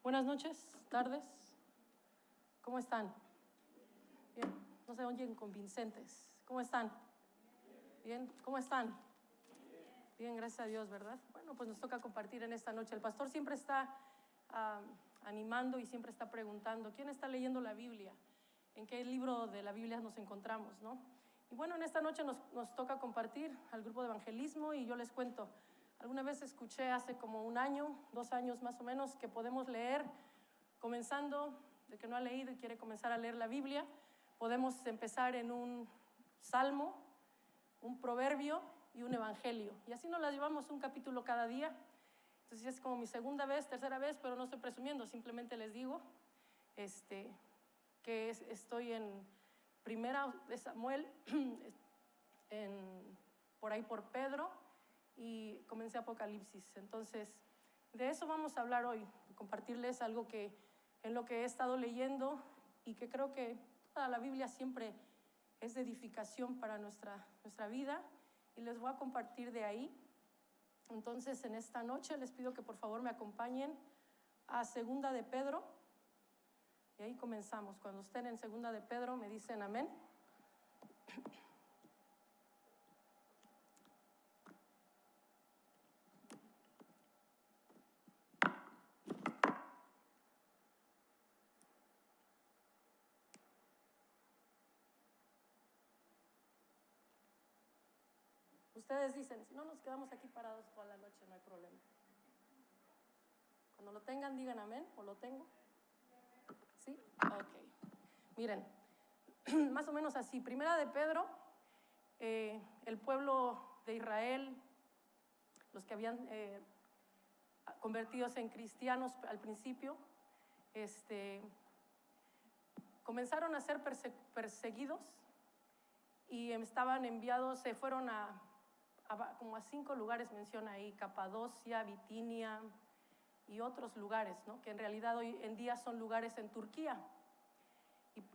Buenas noches, tardes. ¿Cómo están? Bien, no se oyen convincentes. ¿Cómo están? Bien, ¿cómo están? Bien, gracias a Dios, ¿verdad? Bueno, pues nos toca compartir en esta noche. El pastor siempre está animando y siempre está preguntando, ¿quién está leyendo la Biblia? ¿En qué libro de la Biblia nos encontramos, no? Y bueno, en esta noche nos toca compartir al grupo de evangelismo y yo les cuento. Alguna vez escuché hace como 1 año, 2 años más o menos, que podemos leer, comenzando, de que no ha leído y quiere comenzar a leer la Biblia, podemos empezar en un salmo, un proverbio y un evangelio. Y así nos las llevamos un capítulo cada día. Entonces es como mi segunda vez, tercera vez, pero no estoy presumiendo, simplemente les digo que estoy en Primera de Samuel, por ahí por Pedro, y comencé Apocalipsis. Entonces, de eso vamos a hablar hoy, compartirles algo que en lo que he estado leyendo y que creo que toda la Biblia siempre es de edificación para nuestra vida, y les voy a compartir de ahí. Entonces, en esta noche les pido que por favor me acompañen a Segunda de Pedro, y ahí comenzamos. Cuando estén en Segunda de Pedro me dicen amén. Ustedes dicen, si no nos quedamos aquí parados toda la noche, no hay problema. Cuando lo tengan, digan amén, o lo tengo. ¿Sí? Ok. Miren, más o menos así. Primera de Pedro, el pueblo de Israel, los que habían convertidos en cristianos al principio, comenzaron a ser perseguidos y estaban enviados, se fueron como a 5 lugares, menciona ahí, Capadocia, Bitinia y otros lugares, ¿no? Que en realidad hoy en día son lugares en Turquía.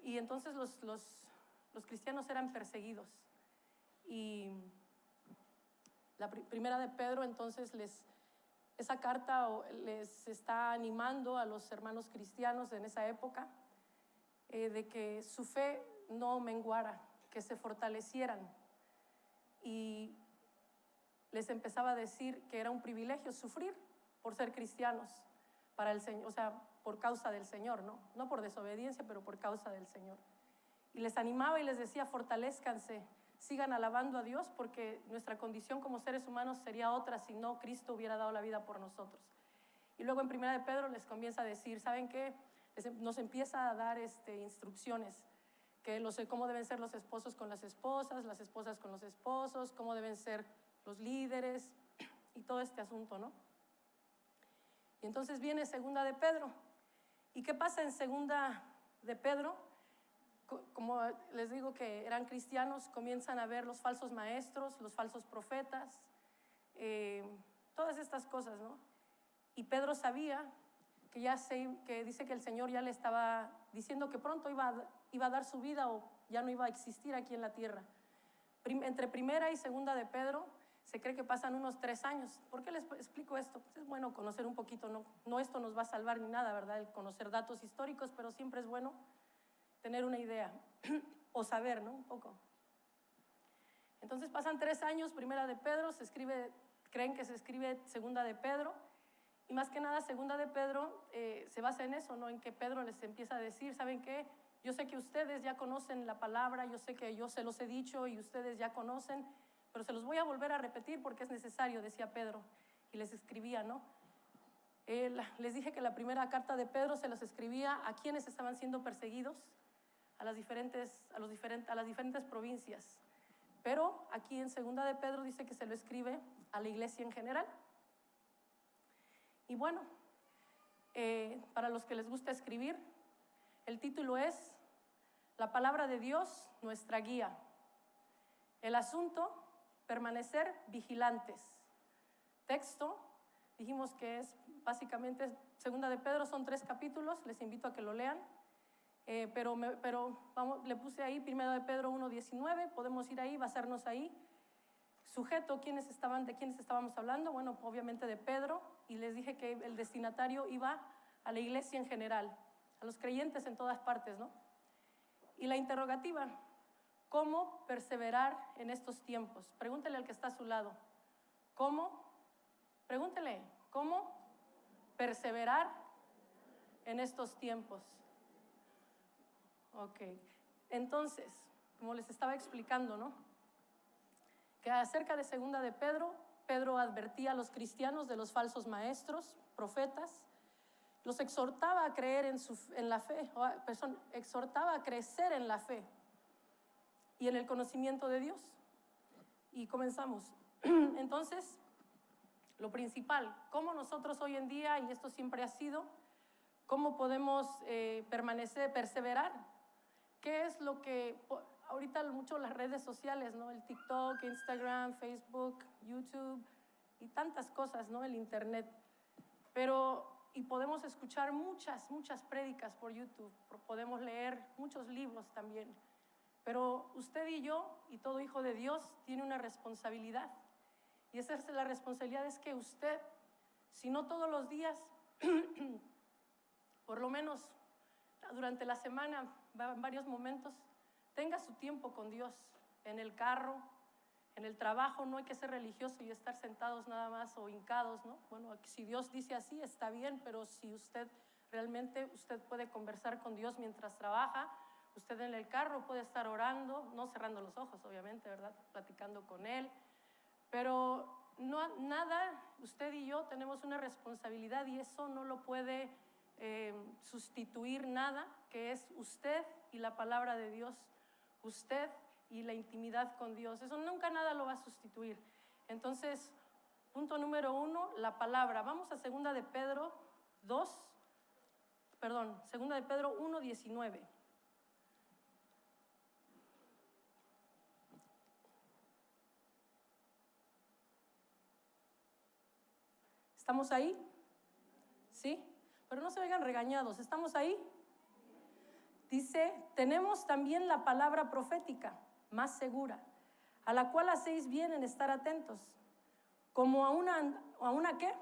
Y entonces los cristianos eran perseguidos. Y la primera de Pedro entonces esa carta les está animando a los hermanos cristianos en esa época de que su fe no menguara, que se fortalecieran. Y les empezaba a decir que era un privilegio sufrir por ser cristianos para el Señor, o sea, por causa del Señor, no por desobediencia, pero por causa del Señor. Y les animaba y les decía, fortalézcanse, sigan alabando a Dios, porque nuestra condición como seres humanos sería otra si no Cristo hubiera dado la vida por nosotros. Y luego en Primera de Pedro les comienza a decir, ¿saben qué? Nos empieza a dar instrucciones, cómo deben ser los esposos con las esposas con los esposos, cómo deben ser los líderes y todo este asunto, ¿no? Y entonces viene Segunda de Pedro. ¿Y qué pasa en Segunda de Pedro? Como les digo que eran cristianos, comienzan a ver los falsos maestros, los falsos profetas, todas estas cosas, ¿no? Y Pedro sabía que dice que el Señor ya le estaba diciendo que pronto iba a dar su vida o ya no iba a existir aquí en la tierra. Entre Primera y Segunda de Pedro se cree que pasan unos 3 años. ¿Por qué les explico esto? Pues es bueno conocer un poquito, no esto nos va a salvar ni nada, ¿verdad? El conocer datos históricos, pero siempre es bueno tener una idea o saber, ¿no? Un poco. Entonces pasan 3 años, Primera de Pedro, creen que se escribe Segunda de Pedro, y más que nada Segunda de Pedro se basa en eso, ¿no? En que Pedro les empieza a decir, ¿saben qué? Yo sé que ustedes ya conocen la palabra, yo sé que yo se los he dicho y ustedes ya conocen, pero se los voy a volver a repetir porque es necesario, decía Pedro, y les escribía, ¿no? Les dije que la primera carta de Pedro se los escribía a quienes estaban siendo perseguidos, a las diferentes provincias. Pero aquí en Segunda de Pedro dice que se lo escribe a la iglesia en general. Y bueno, para los que les gusta escribir, el título es La palabra de Dios, nuestra guía. El asunto, permanecer vigilantes. Texto, dijimos que es básicamente Segunda de Pedro, son 3 capítulos, les invito a que lo lean. Pero le puse ahí Primera de Pedro 1:19, podemos ir ahí, basarnos ahí. Sujeto, ¿de quiénes estábamos hablando? Bueno, obviamente de Pedro, y les dije que el destinatario iba a la iglesia en general, a los creyentes en todas partes, ¿no? Y la interrogativa, ¿cómo perseverar en estos tiempos? Pregúntele al que está a su lado, pregúntele, ¿cómo perseverar en estos tiempos? Ok, entonces, como les estaba explicando, ¿no? Que acerca de segunda de Pedro, Pedro advertía a los cristianos de los falsos maestros, profetas, los exhortaba a creer en la fe, exhortaba a crecer en la fe y en el conocimiento de Dios. Y comenzamos. Entonces, lo principal, cómo nosotros hoy en día, y esto siempre ha sido, cómo podemos perseverar. ¿Qué es lo que ahorita mucho las redes sociales, ¿no? El TikTok, Instagram, Facebook, YouTube y tantas cosas, ¿no? El internet. Y podemos escuchar muchas prédicas por YouTube, podemos leer muchos libros también. Pero usted y yo, y todo hijo de Dios, tiene una responsabilidad. Y esa es la responsabilidad, es que usted, si no todos los días, por lo menos durante la semana, en varios momentos, tenga su tiempo con Dios, en el carro, en el trabajo. No hay que ser religioso y estar sentados nada más o hincados, ¿no? Bueno, si Dios dice así, está bien, pero si usted puede conversar con Dios mientras trabaja, usted en el carro puede estar orando, no cerrando los ojos, obviamente, ¿verdad? Platicando con Él. Pero usted y yo tenemos una responsabilidad y eso no lo puede sustituir nada, que es usted y la palabra de Dios, usted y la intimidad con Dios. Eso nunca nada lo va a sustituir. Entonces, punto número 1, la palabra. Vamos a 2 de Pedro 1:19. ¿Estamos ahí? ¿Sí? Pero no se vengan regañados. ¿Estamos ahí? Dice, tenemos también la palabra profética más segura, a la cual hacéis bien en estar atentos, como a una ¿qué?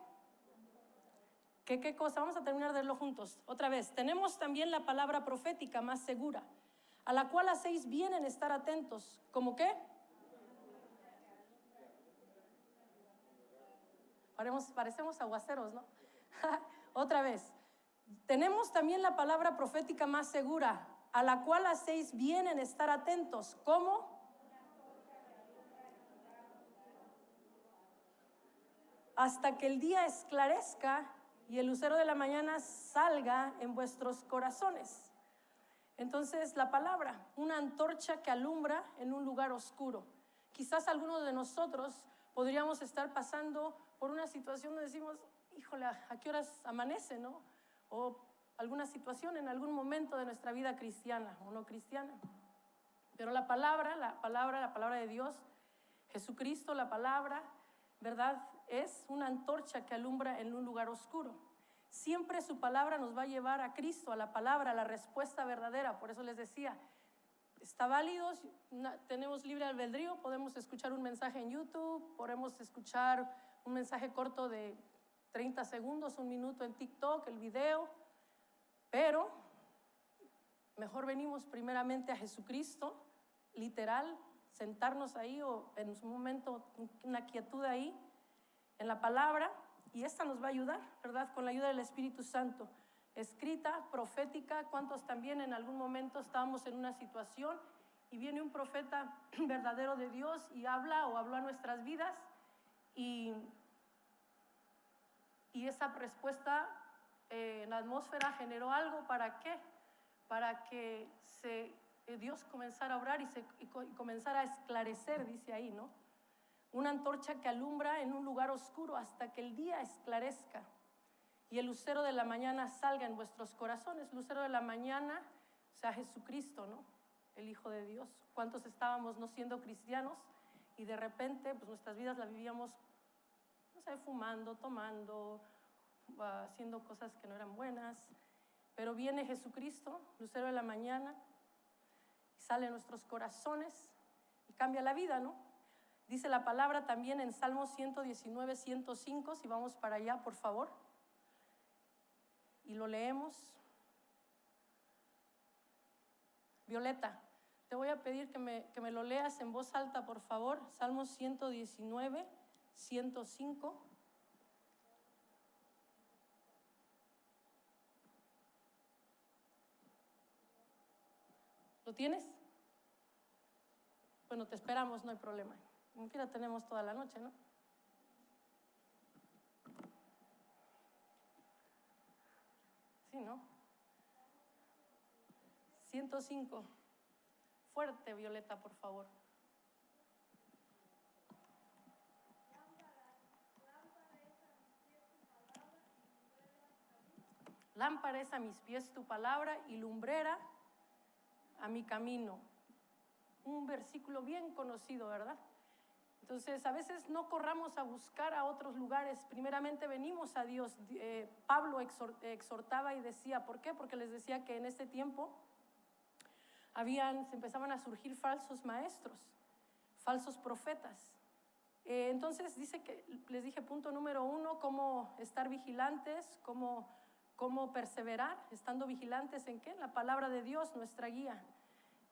¿Qué cosa? Vamos a terminar de leerlo juntos. Otra vez, tenemos también la palabra profética más segura, a la cual hacéis bien en estar atentos, ¿como qué? Parecemos aguaceros, ¿no? Otra vez, tenemos también la palabra profética más segura, a la cual hacéis bien en estar atentos. ¿Cómo? Hasta que el día esclarezca y el lucero de la mañana salga en vuestros corazones. Entonces, la palabra, una antorcha que alumbra en un lugar oscuro. Quizás algunos de nosotros podríamos estar pasando por una situación donde decimos, híjole, ¿a qué horas amanece, no? O alguna situación en algún momento de nuestra vida cristiana o no cristiana. Pero la palabra de Dios, Jesucristo, la palabra, ¿verdad? Es una antorcha que alumbra en un lugar oscuro. Siempre su palabra nos va a llevar a Cristo, a la palabra, a la respuesta verdadera. Por eso les decía, está válido, tenemos libre albedrío, podemos escuchar un mensaje en YouTube, podemos escuchar un mensaje corto de 30 segundos, 1 minuto en TikTok, el video, pero mejor venimos primeramente a Jesucristo, literal, sentarnos ahí o en su momento una quietud ahí, en la palabra, y esta nos va a ayudar, ¿verdad? Con la ayuda del Espíritu Santo, escrita, profética. ¿Cuántos también en algún momento estábamos en una situación y viene un profeta verdadero de Dios y habló a nuestras vidas y esa respuesta en la atmósfera generó algo? ¿Para qué? Para que Dios comenzara a obrar y comenzara a esclarecer, dice ahí, ¿no? Una antorcha que alumbra en un lugar oscuro hasta que el día esclarezca y el lucero de la mañana salga en vuestros corazones. Lucero de la mañana, o sea, Jesucristo, ¿no? El Hijo de Dios. ¿Cuántos estábamos no siendo cristianos y de repente pues nuestras vidas las vivíamos, no sé, fumando, tomando, haciendo cosas que no eran buenas? Pero viene Jesucristo, lucero de la mañana, y sale en nuestros corazones y cambia la vida, ¿no? Dice la palabra también en Salmos 119, 105, si vamos para allá, por favor. y lo leemos. Violeta, te voy a pedir que me lo leas en voz alta, por favor. Salmos 119, 105. ¿Lo tienes? Bueno, te esperamos, no hay problema. Como quiera tenemos toda la noche, ¿no? Sí, ¿no? 105. Fuerte, Violeta, por favor. Lámpara es a mis pies tu palabra y lumbrera a mi camino. Un versículo bien conocido, ¿verdad? Entonces, a veces no corramos a buscar a otros lugares. Primeramente venimos a Dios. Pablo exhortaba y decía, ¿por qué? Porque les decía que en este tiempo se empezaban a surgir falsos maestros, falsos profetas. Entonces dice que, les dije, punto número 1, cómo estar vigilantes, cómo perseverar, estando vigilantes ¿en qué? En la palabra de Dios, nuestra guía.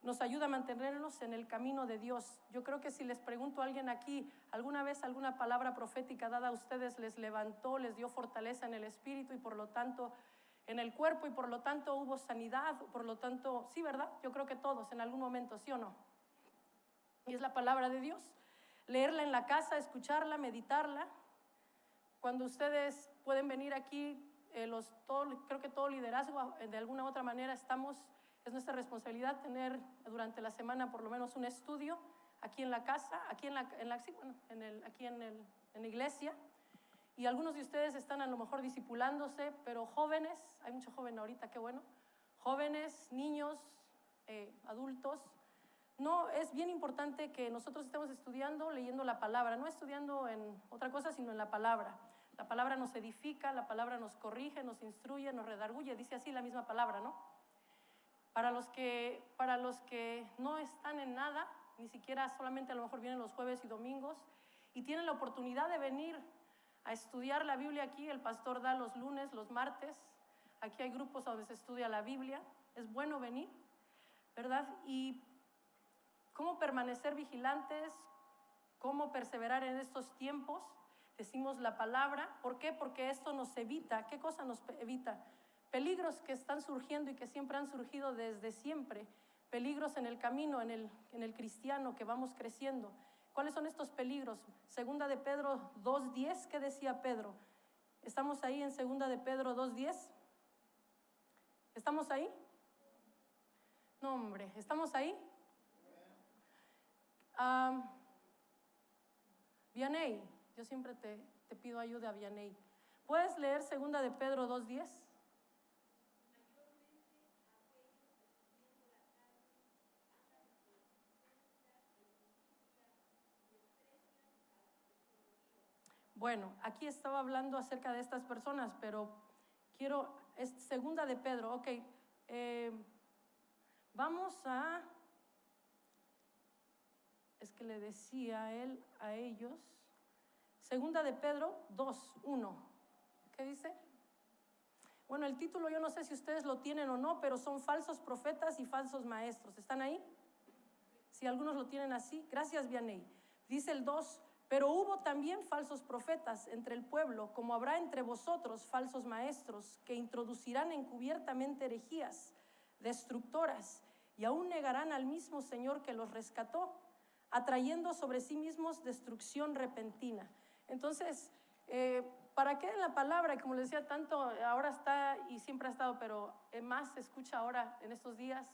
Nos ayuda a mantenernos en el camino de Dios. Yo creo que si les pregunto a alguien aquí, ¿alguna vez alguna palabra profética dada a ustedes les levantó, les dio fortaleza en el espíritu y por lo tanto en el cuerpo y por lo tanto hubo sanidad? Por lo tanto, sí, ¿verdad? Yo creo que todos en algún momento, ¿sí o no? Y es la palabra de Dios. Leerla en la casa, escucharla, meditarla. Cuando ustedes pueden venir aquí, creo que todo liderazgo, de alguna u otra manera es nuestra responsabilidad tener durante la semana por lo menos un estudio aquí en la casa, aquí en la iglesia. Y algunos de ustedes están a lo mejor discipulándose, pero jóvenes, hay mucho joven ahorita, qué bueno, jóvenes, niños, adultos. No, es bien importante que nosotros estemos estudiando, leyendo la palabra, no estudiando en otra cosa, sino en la palabra. La palabra nos edifica, la palabra nos corrige, nos instruye, nos redarguye, dice así la misma palabra, ¿no? Para los que no están en nada, ni siquiera solamente a lo mejor vienen los jueves y domingos, y tienen la oportunidad de venir a estudiar la Biblia aquí, el pastor da los lunes, los martes, aquí hay grupos donde se estudia la Biblia, es bueno venir, ¿verdad? Y cómo permanecer vigilantes, cómo perseverar en estos tiempos, decimos la palabra. ¿Por qué? Porque esto nos evita. ¿Qué cosa nos evita? Peligros que están surgiendo y que siempre han surgido desde siempre. Peligros en el camino, en el cristiano que vamos creciendo. ¿Cuáles son estos peligros? Segunda de Pedro 2:10, ¿qué decía Pedro? ¿Estamos ahí en Segunda de Pedro 2:10? ¿Estamos ahí? No, hombre, ¿estamos ahí? Vianey, yo siempre te pido ayuda, Vianey. ¿Puedes leer Segunda de Pedro 2:10? Bueno, aquí estaba hablando acerca de estas personas, pero es Segunda de Pedro, ok. Es que le decía él a ellos, Segunda de Pedro 2:1. ¿Qué dice? Bueno, el título yo no sé si ustedes lo tienen o no, pero son falsos profetas y falsos maestros. ¿Están ahí? Si algunos lo tienen así. Gracias, Vianey. Dice el 2, pero hubo también falsos profetas entre el pueblo, como habrá entre vosotros falsos maestros, que introducirán encubiertamente herejías destructoras y aún negarán al mismo Señor que los rescató, atrayendo sobre sí mismos destrucción repentina. Entonces, ¿para qué en la palabra? Como les decía, tanto ahora está y siempre ha estado, pero más se escucha ahora en estos días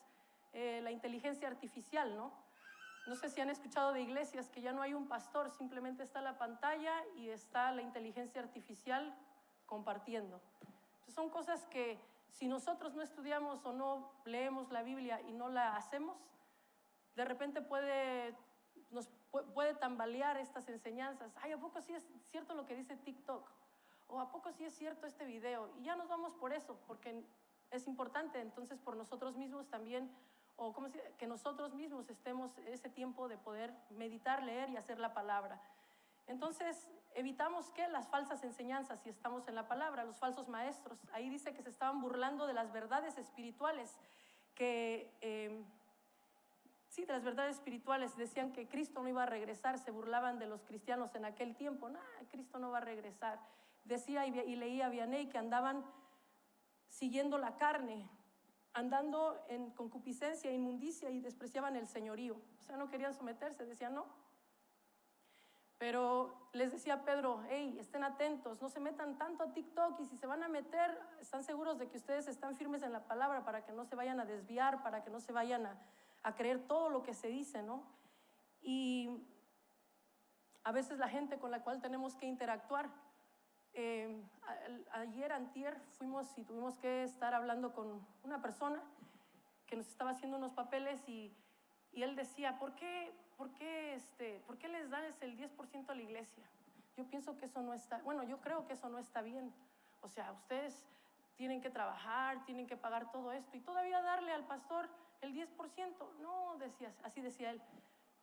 la inteligencia artificial, ¿no? No sé si han escuchado de iglesias que ya no hay un pastor, simplemente está la pantalla y está la inteligencia artificial compartiendo. Entonces son cosas que si nosotros no estudiamos o no leemos la Biblia y no la hacemos, de repente nos puede tambalear estas enseñanzas. Ay, ¿a poco sí es cierto lo que dice TikTok? ¿O a poco sí es cierto este video? Y ya nos vamos por eso, porque es importante entonces por nosotros mismos también, o que nosotros mismos estemos ese tiempo de poder meditar, leer y hacer la palabra. Entonces, evitamos que las falsas enseñanzas, si estamos en la palabra, los falsos maestros. Ahí dice que se estaban burlando de las verdades espirituales, sí, de las verdades espirituales. Decían que Cristo no iba a regresar, se burlaban de los cristianos en aquel tiempo. Cristo no va a regresar. Decía y leía Vianney que andaban siguiendo la carne, andando en concupiscencia, inmundicia, y despreciaban el señorío. O sea, no querían someterse, decían no. Pero les decía Pedro, hey, estén atentos, no se metan tanto a TikTok, y si se van a meter, están seguros de que ustedes están firmes en la palabra para que no se vayan a desviar, para que no se vayan a creer todo lo que se dice, ¿no? Y a veces la gente con la cual tenemos que interactuar. Ayer, antier, fuimos y tuvimos que estar hablando con una persona que nos estaba haciendo unos papeles, y él decía, ¿por qué les das el 10% a la iglesia? Yo pienso que eso no está, yo creo que eso no está bien. O sea, ustedes tienen que trabajar, tienen que pagar todo esto, y todavía darle al pastor el 10%. No, así decía él.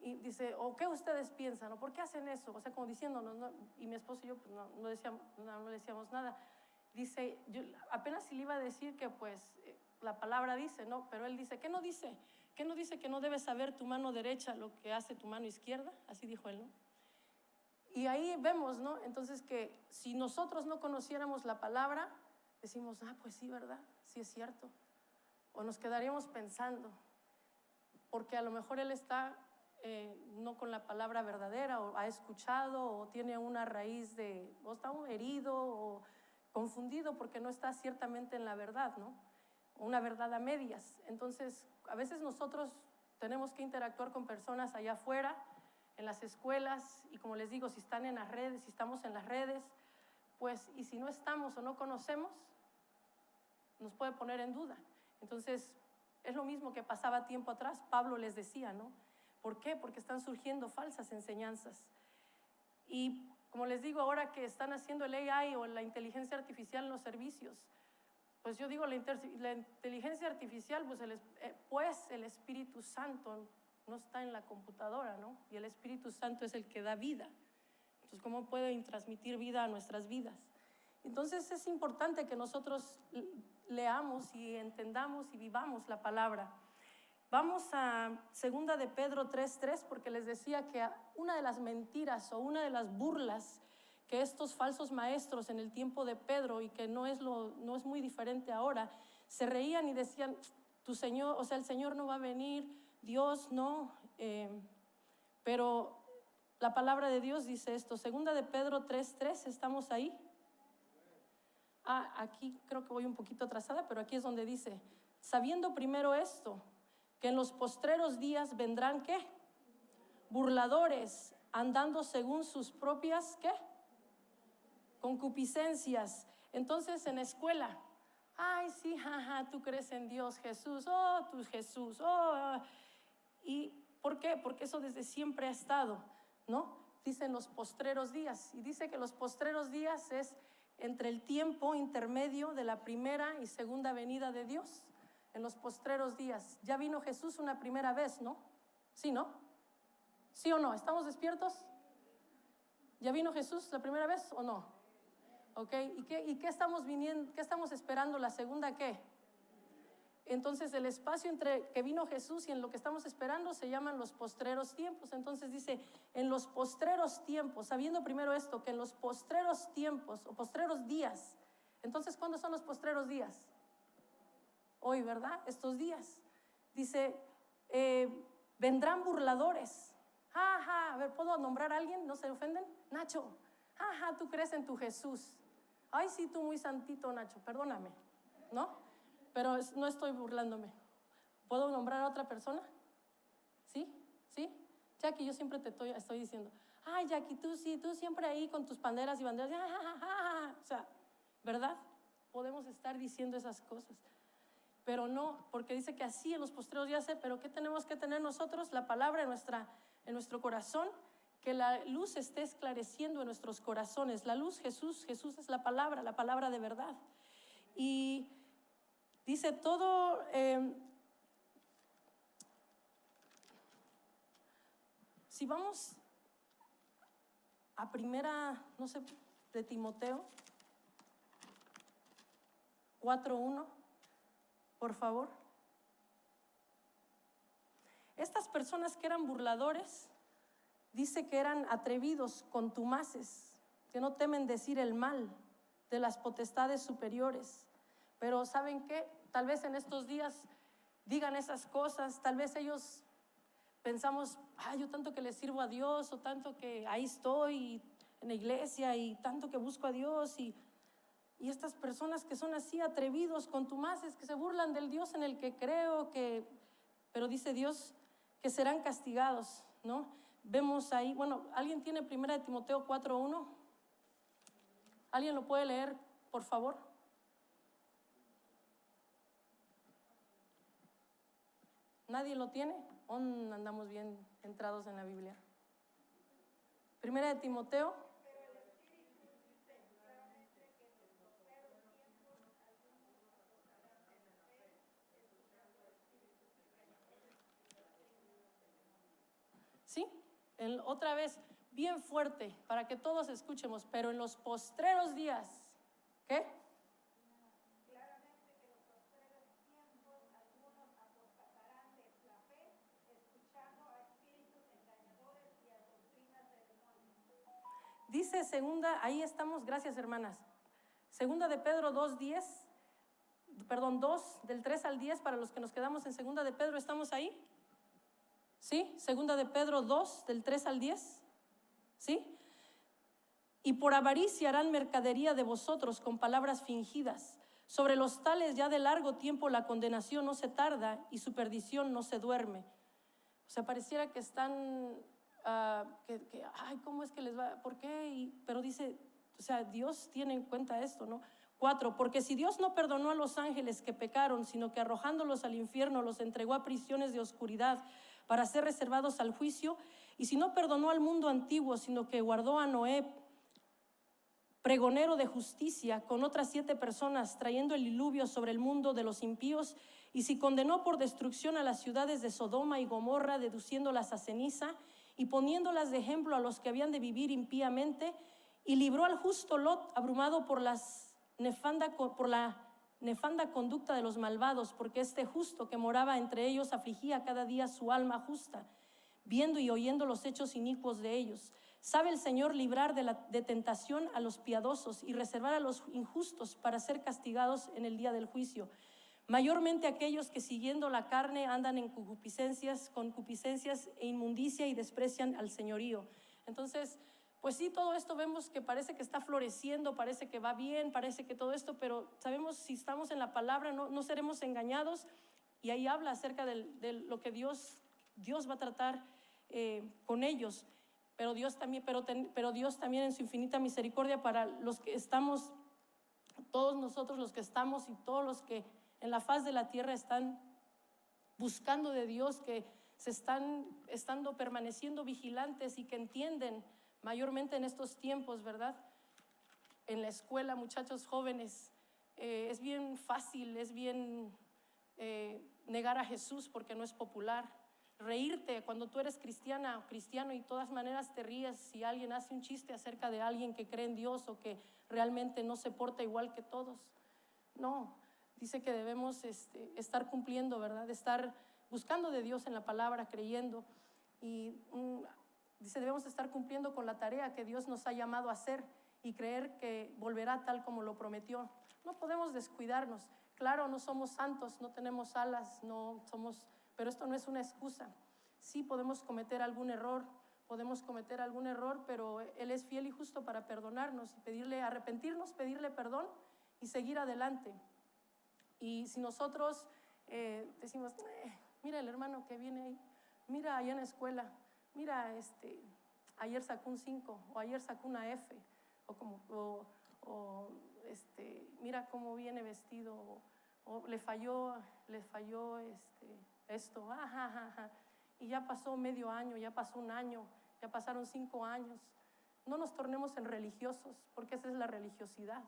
Y dice, ¿o qué ustedes piensan? ¿O por qué hacen eso? O sea, como diciéndonos, ¿no? Y mi esposo y yo pues no decíamos nada. Dice, yo apenas si le iba a decir que pues la palabra dice, ¿no? Pero él dice, ¿qué no dice? ¿Qué no dice que no debes saber tu mano derecha lo que hace tu mano izquierda? Así dijo él, ¿no? Y ahí vemos, ¿no? Entonces, que si nosotros no conociéramos la palabra, decimos, pues sí, ¿verdad? Sí es cierto. O nos quedaríamos pensando, porque a lo mejor él está no con la palabra verdadera, o ha escuchado, o tiene una raíz o está herido o confundido porque no está ciertamente en la verdad, ¿no? Una verdad a medias. Entonces, a veces nosotros tenemos que interactuar con personas allá afuera, en las escuelas, y como les digo, si están en las redes, si estamos en las redes, pues, y si no estamos o no conocemos, nos puede poner en duda. Entonces, es lo mismo que pasaba tiempo atrás. Pablo les decía, ¿no? ¿Por qué? Porque están surgiendo falsas enseñanzas. Y como les digo, ahora que están haciendo el AI o la inteligencia artificial en los servicios, pues yo digo, la inteligencia artificial, pues el Espíritu Santo no está en la computadora, ¿no? Y el Espíritu Santo es el que da vida. Entonces, ¿cómo puede transmitir vida a nuestras vidas? Entonces, es importante que nosotros leamos y entendamos y vivamos la palabra. Vamos a 2 de Pedro 3:3, porque les decía que una de las mentiras o una de las burlas que estos falsos maestros en el tiempo de Pedro, y que no es muy diferente ahora, se reían y decían, tu Señor, o sea, el Señor no va a venir, Dios no, pero la palabra de Dios dice esto. 2 de Pedro 3:3, ¿estamos ahí? Aquí creo que voy un poquito atrasada, pero aquí es donde dice, sabiendo primero esto, que en los postreros días vendrán, ¿qué? Burladores, andando según sus propias, ¿qué? Concupiscencias. Entonces, en la escuela, ay, sí, jaja, tú crees en Dios, Jesús, tú Jesús, ¿y por qué? Porque eso desde siempre ha estado, ¿no? Dicen los postreros días, y dice que los postreros días es entre el tiempo intermedio de la primera y segunda venida de Dios. En los postreros días, ya vino Jesús una primera vez, ¿no? ¿Sí, no? ¿Sí o no? ¿Estamos despiertos? ¿Ya vino Jesús la primera vez o no? ¿Ok? ¿Y qué estamos viniendo? ¿Qué estamos esperando? ¿La segunda qué? Entonces, el espacio entre que vino Jesús y en lo que estamos esperando se llaman los postreros tiempos. Entonces dice, en los postreros tiempos, sabiendo primero esto, que en los postreros tiempos o postreros días. Entonces, ¿cuándo son los postreros días? Hoy, ¿verdad? Estos días. Dice, vendrán burladores. A ver, ¿puedo nombrar a alguien? ¿No se ofenden? Nacho, tú crees en tu Jesús. Ay, sí, tú muy santito, Nacho, perdóname, ¿no? Pero no estoy burlándome. ¿Puedo nombrar a otra persona? ¿Sí? ¿Sí? Jackie, yo siempre te estoy diciendo, ay, Jackie, tú sí, tú siempre ahí con tus banderas y banderas, o sea, ¿verdad? Podemos estar diciendo esas cosas, pero no, porque dice que así en los postreros días, pero ¿qué tenemos que tener nosotros? La palabra en nuestro corazón, que la luz esté esclareciendo en nuestros corazones. La luz, Jesús es la palabra de verdad. Y dice todo, si vamos a primera, no sé, de Timoteo 4:1, por favor. Estas personas que eran burladores, dice que eran atrevidos, contumaces, que no temen decir el mal de las potestades superiores. Pero ¿saben qué? Tal vez en estos días digan esas cosas, tal vez ellos pensamos, yo tanto que le sirvo a Dios, o tanto que ahí estoy en la iglesia, y tanto que busco a Dios, y estas personas que son así atrevidos, contumaces, que se burlan del Dios en el que creo, pero dice Dios que serán castigados, ¿no? Vemos ahí, bueno, ¿alguien tiene 1 Timoteo 4:1? ¿Alguien lo puede leer, por favor? ¿Nadie lo tiene? Andamos bien entrados en la Biblia. 1 Timoteo. ¿Sí? Otra vez, bien fuerte, para que todos escuchemos, pero en los postreros días, ¿qué? Claramente que los postreros tiempos algunos apostatarán de la fe, escuchando a espíritus engañadores y a doctrinas de demonios. Dice segunda, ahí estamos, gracias hermanas. Segunda de Pedro 2:10, perdón, 2 del 3 al 10, para los que nos quedamos en segunda de Pedro, ¿estamos ahí? ¿Sí? Segunda de Pedro 2 del 3 al 10. ¿Sí? Y por avaricia harán mercadería de vosotros con palabras fingidas. Sobre los tales ya de largo tiempo la condenación no se tarda y su perdición no se duerme. O sea, pareciera que están, ¿cómo es que les va? ¿Por qué? Pero dice, o sea, Dios tiene en cuenta esto, ¿no? 4, porque si Dios no perdonó a los ángeles que pecaron, sino que arrojándolos al infierno los entregó a prisiones de oscuridad para ser reservados al juicio, y si no perdonó al mundo antiguo, sino que guardó a Noé, pregonero de justicia, con otras 7 personas, trayendo el diluvio sobre el mundo de los impíos, y si condenó por destrucción a las ciudades de Sodoma y Gomorra, deduciéndolas a ceniza y poniéndolas de ejemplo a los que habían de vivir impíamente, y libró al justo Lot, abrumado por la nefanda conducta de los malvados, porque este justo que moraba entre ellos afligía cada día su alma justa, viendo y oyendo los hechos inicuos de ellos. Sabe el Señor librar de tentación a los piadosos y reservar a los injustos para ser castigados en el día del juicio. Mayormente aquellos que siguiendo la carne andan en concupiscencias e inmundicia y desprecian al señorío. Entonces, pues sí, todo esto vemos que parece que está floreciendo, parece que va bien, parece que todo esto, pero sabemos, si estamos en la palabra, no seremos engañados. Y ahí habla acerca de lo que Dios va a tratar con ellos. Pero Dios también en su infinita misericordia para los que estamos, todos nosotros los que estamos y todos los que en la faz de la tierra están buscando de Dios, que se están permaneciendo vigilantes y que entienden mayormente en estos tiempos, ¿verdad? En la escuela, muchachos jóvenes, es bien fácil, es bien negar a Jesús porque no es popular. Reírte cuando tú eres cristiana o cristiano y de todas maneras te ríes si alguien hace un chiste acerca de alguien que cree en Dios o que realmente no se porta igual que todos. No, dice que debemos estar cumpliendo, ¿verdad? De estar buscando de Dios en la palabra, creyendo. Y dice, debemos estar cumpliendo con la tarea que Dios nos ha llamado a hacer y creer que volverá tal como lo prometió. No podemos descuidarnos. Claro, no somos santos, no tenemos alas, pero esto no es una excusa. Sí podemos cometer algún error, pero Él es fiel y justo para perdonarnos y arrepentirnos, pedirle perdón y seguir adelante. Y si nosotros decimos, mira el hermano que viene ahí, mira allá en la escuela, mira, ayer sacó un 5 o ayer sacó una F, mira cómo viene vestido, o le falló esto, y ya pasó medio año, ya pasó un año, ya pasaron 5 años. No nos tornemos en religiosos, porque esa es la religiosidad.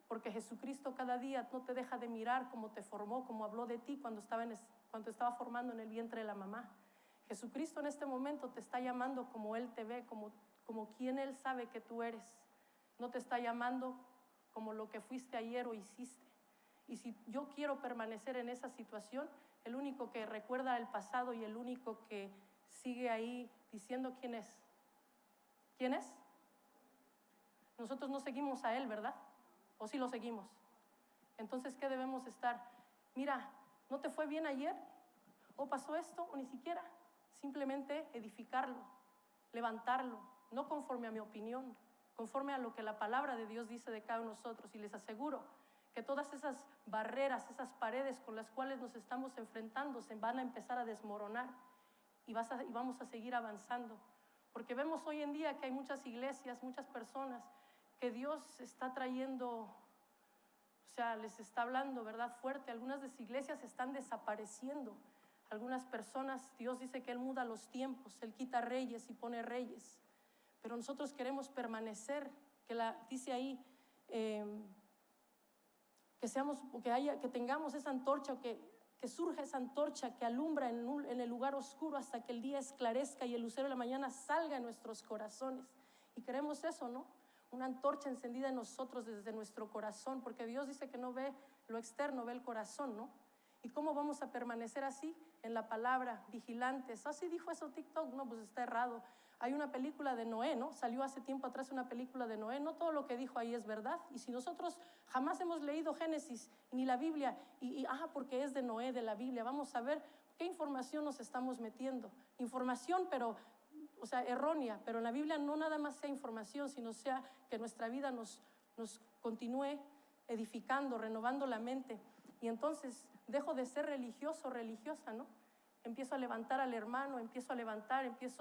Porque Jesucristo cada día no te deja de mirar cómo te formó, cómo habló de ti cuando estaba formando en el vientre de la mamá. Jesucristo en este momento te está llamando como Él te ve, como como quien Él sabe que tú eres. No te está llamando como lo que fuiste ayer o hiciste. Y si yo quiero permanecer en esa situación, el único que recuerda el pasado y el único que sigue ahí diciendo quién es. ¿Quién es? Nosotros no seguimos a Él, ¿verdad? ¿O sí lo seguimos? Entonces, ¿qué debemos estar? Mira, ¿no te fue bien ayer? ¿O pasó esto? O ni siquiera. Simplemente edificarlo, levantarlo, no conforme a mi opinión, conforme a lo que la palabra de Dios dice de cada uno de nosotros. Y les aseguro que todas esas barreras, esas paredes con las cuales nos estamos enfrentando se van a empezar a desmoronar y vamos a seguir avanzando. Porque vemos hoy en día que hay muchas iglesias, muchas personas que Dios está trayendo, o sea, les está hablando, ¿verdad? Fuerte. Algunas de las iglesias están desapareciendo. Algunas personas, Dios dice que Él muda los tiempos, Él quita reyes y pone reyes. Pero nosotros queremos permanecer, dice ahí, que tengamos esa antorcha, que surja esa antorcha que alumbra en el lugar oscuro hasta que el día esclarezca y el lucero de la mañana salga en nuestros corazones. Y queremos eso, ¿no? Una antorcha encendida en nosotros desde nuestro corazón, porque Dios dice que no ve lo externo, ve el corazón, ¿no? ¿Y cómo vamos a permanecer así? En la palabra, vigilantes. ¿Así dijo eso TikTok? No, pues está errado. Hay una película de Noé, ¿no? Salió hace tiempo atrás una película de Noé. No todo lo que dijo ahí es verdad. Y si nosotros jamás hemos leído Génesis ni la Biblia, porque es de Noé, de la Biblia, vamos a ver qué información nos estamos metiendo. Información, pero, o sea, errónea. Pero en la Biblia no nada más sea información, sino sea que nuestra vida nos continúe edificando, renovando la mente. Y entonces dejo de ser religioso, religiosa, ¿no? Empiezo a levantar al hermano, empiezo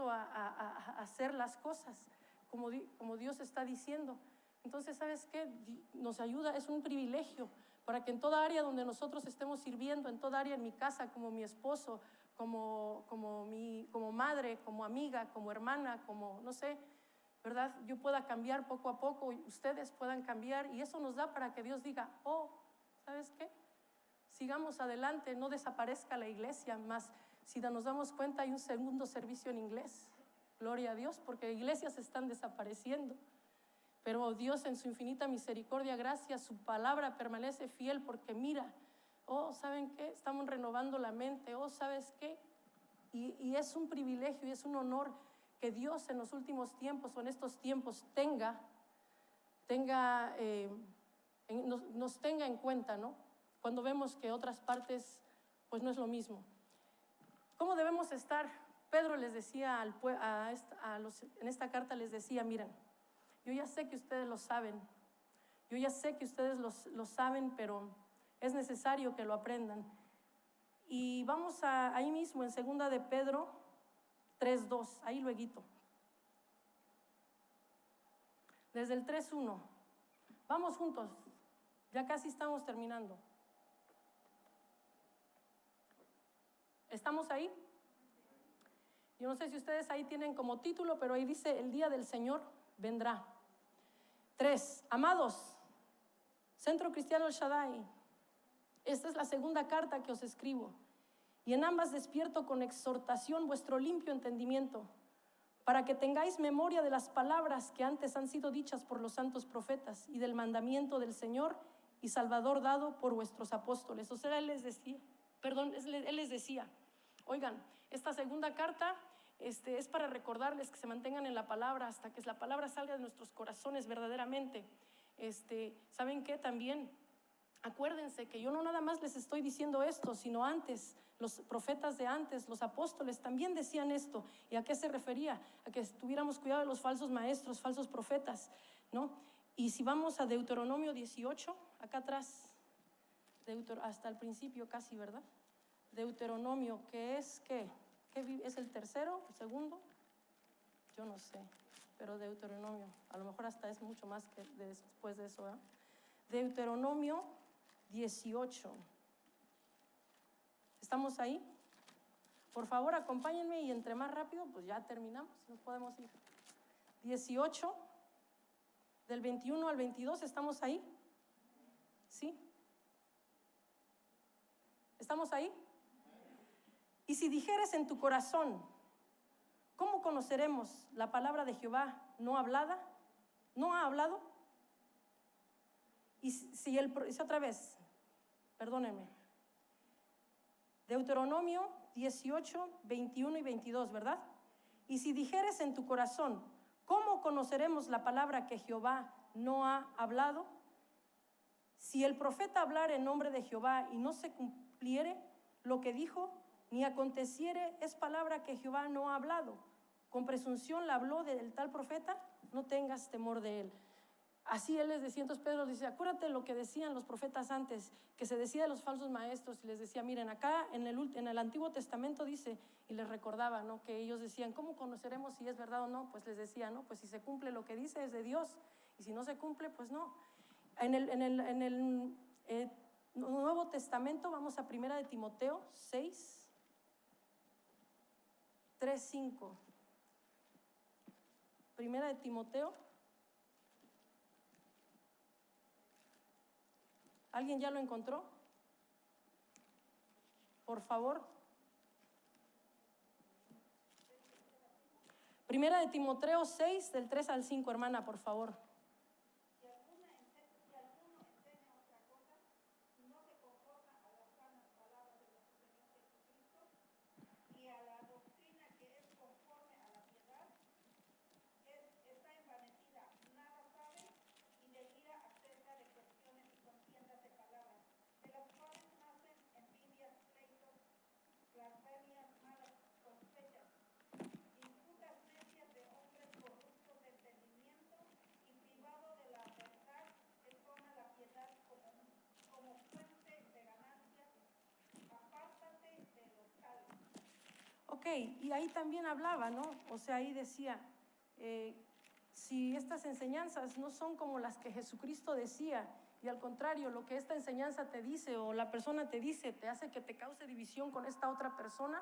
a hacer las cosas como Dios está diciendo. Entonces, ¿sabes qué? Nos ayuda, es un privilegio para que en toda área donde nosotros estemos sirviendo, en toda área en mi casa, como mi esposo, como madre, como amiga, como hermana, como, no sé, ¿verdad? Yo pueda cambiar poco a poco y ustedes puedan cambiar, y eso nos da para que Dios diga, ¿sabes qué? Sigamos adelante, no desaparezca la iglesia, más si nos damos cuenta hay un segundo servicio en inglés. Gloria a Dios, porque iglesias están desapareciendo. Pero Dios en su infinita misericordia, gracias, su palabra permanece fiel, porque mira, ¿saben qué? Estamos renovando la mente, ¿sabes qué? Y es un privilegio y es un honor que Dios en los últimos tiempos o en estos tiempos nos tenga en cuenta, ¿no? Cuando vemos que otras partes, pues no es lo mismo. ¿Cómo debemos estar? Pedro les decía en esta carta les decía, miren, yo ya sé que ustedes lo saben, yo ya sé que ustedes lo saben, pero es necesario que lo aprendan. Y vamos ahí mismo en 2 de Pedro 3:2, ahí lueguito. Desde el 3:1. Vamos juntos, ya casi estamos terminando. ¿Estamos ahí? Yo no sé si ustedes ahí tienen como título, pero ahí dice, el día del Señor vendrá. 3, amados, Centro Cristiano El Shaddai, esta es la segunda carta que os escribo, y en ambas despierto con exhortación vuestro limpio entendimiento, para que tengáis memoria de las palabras que antes han sido dichas por los santos profetas, y del mandamiento del Señor y Salvador dado por vuestros apóstoles. O sea, él les decía, oigan, esta segunda carta es para recordarles que se mantengan en la palabra hasta que la palabra salga de nuestros corazones verdaderamente. ¿Saben qué? También acuérdense que yo no nada más les estoy diciendo esto, sino antes, los profetas de antes, los apóstoles también decían esto. ¿Y a qué se refería? A que tuviéramos cuidado de los falsos maestros, falsos profetas, ¿no? Y si vamos a Deuteronomio 18, acá atrás, hasta el principio casi, ¿verdad? Deuteronomio, ¿qué es qué? ¿Es el tercero? ¿El segundo? Yo no sé, pero Deuteronomio, a lo mejor hasta es mucho más que después de eso, ¿eh? Deuteronomio 18. ¿Estamos ahí? Por favor, acompáñenme y entre más rápido, pues ya terminamos, nos podemos ir. 18, del 21 al 22, ¿estamos ahí? ¿Sí? ¿Estamos ahí? Y si dijeres en tu corazón, ¿cómo conoceremos la palabra de Jehová? no hablada, no ha hablado. Y si dice otra vez, perdónenme, Deuteronomio 18, 21 y 22, ¿verdad? Y si dijeres en tu corazón, ¿cómo conoceremos la palabra que Jehová no ha hablado? Si el profeta hablara en nombre de Jehová y no se cumpliere lo que dijo, ni aconteciere, es palabra que Jehová no ha hablado. Con presunción la habló del tal profeta, no tengas temor de él. Así él les decía, entonces Pedro dice, acuérdate lo que decían los profetas antes, que se decía de los falsos maestros, y les decía, miren, acá en el Antiguo Testamento dice, y les recordaba, ¿no?, que ellos decían, ¿cómo conoceremos si es verdad o no? Pues les decía, ¿no?, pues si se cumple lo que dice es de Dios, y si no se cumple, pues no. En el Nuevo Testamento vamos a 1 de Timoteo 6, 3, 5. 1 de Timoteo. ¿Alguien ya lo encontró? Por favor. 1 de Timoteo 6, del 3 al 5, hermana, por favor. Si alguno enseña otra cosa y no se conforma a las sanas palabras de nuestro Señor Jesucristo y a la doctrina que es conforme a la piedad, está envanecida, nada sabe y delira acerca de cuestiones y contiendas de palabras, de las cuales nacen envidias, pleitos, blasfemias, malas sospechas, disputas necias de hombres corruptos de entendimiento y privado de la verdad, que toma la piedad como fuente de ganancias. Apártate de los tales. Ok, y ahí también hablaba, ¿no? O sea, ahí decía, si estas enseñanzas no son como las que Jesucristo decía, y al contrario, lo que esta enseñanza te dice o la persona te dice, te hace que te cause división con esta otra persona,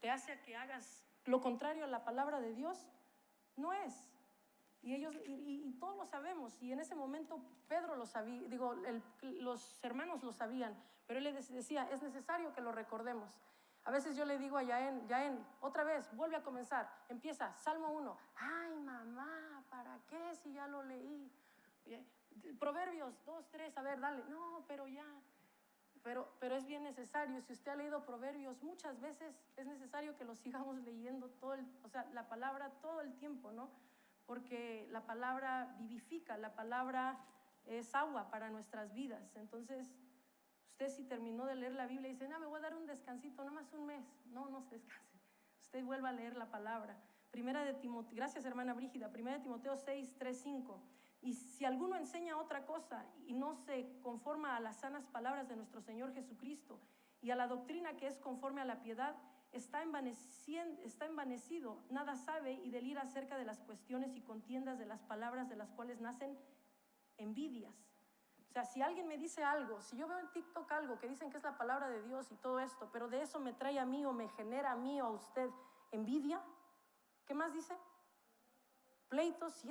te hace que hagas lo contrario a la palabra de Dios, no es. Y ellos, y todos lo sabemos, y en ese momento Pedro lo sabía, los hermanos lo sabían, pero él les decía, es necesario que lo recordemos. A veces yo le digo a Yaén, otra vez, vuelve a comenzar, empieza, Salmo 1, ay mamá, ¿para qué si ya lo leí? Proverbios 2, 3, a ver, dale, no, pero ya, pero es bien necesario. Si usted ha leído Proverbios, muchas veces es necesario que lo sigamos leyendo la palabra todo el tiempo, ¿no? Porque la palabra vivifica, la palabra es agua para nuestras vidas. Entonces, usted si terminó de leer la Biblia y dice, no, me voy a dar un descansito, nada más un mes. No se descanse. Usted vuelva a leer la palabra. Gracias hermana Brígida, 1 Timoteo 6, 3, 5. Y si alguno enseña otra cosa y no se conforma a las sanas palabras de nuestro Señor Jesucristo y a la doctrina que es conforme a la piedad, está envanecido, nada sabe y delira acerca de las cuestiones y contiendas de las palabras de las cuales nacen envidias. O sea, si alguien me dice algo, si yo veo en TikTok algo que dicen que es la palabra de Dios y todo esto, pero de eso me trae a mí o me genera a mí o a usted envidia, ¿qué más dice? Pleitos.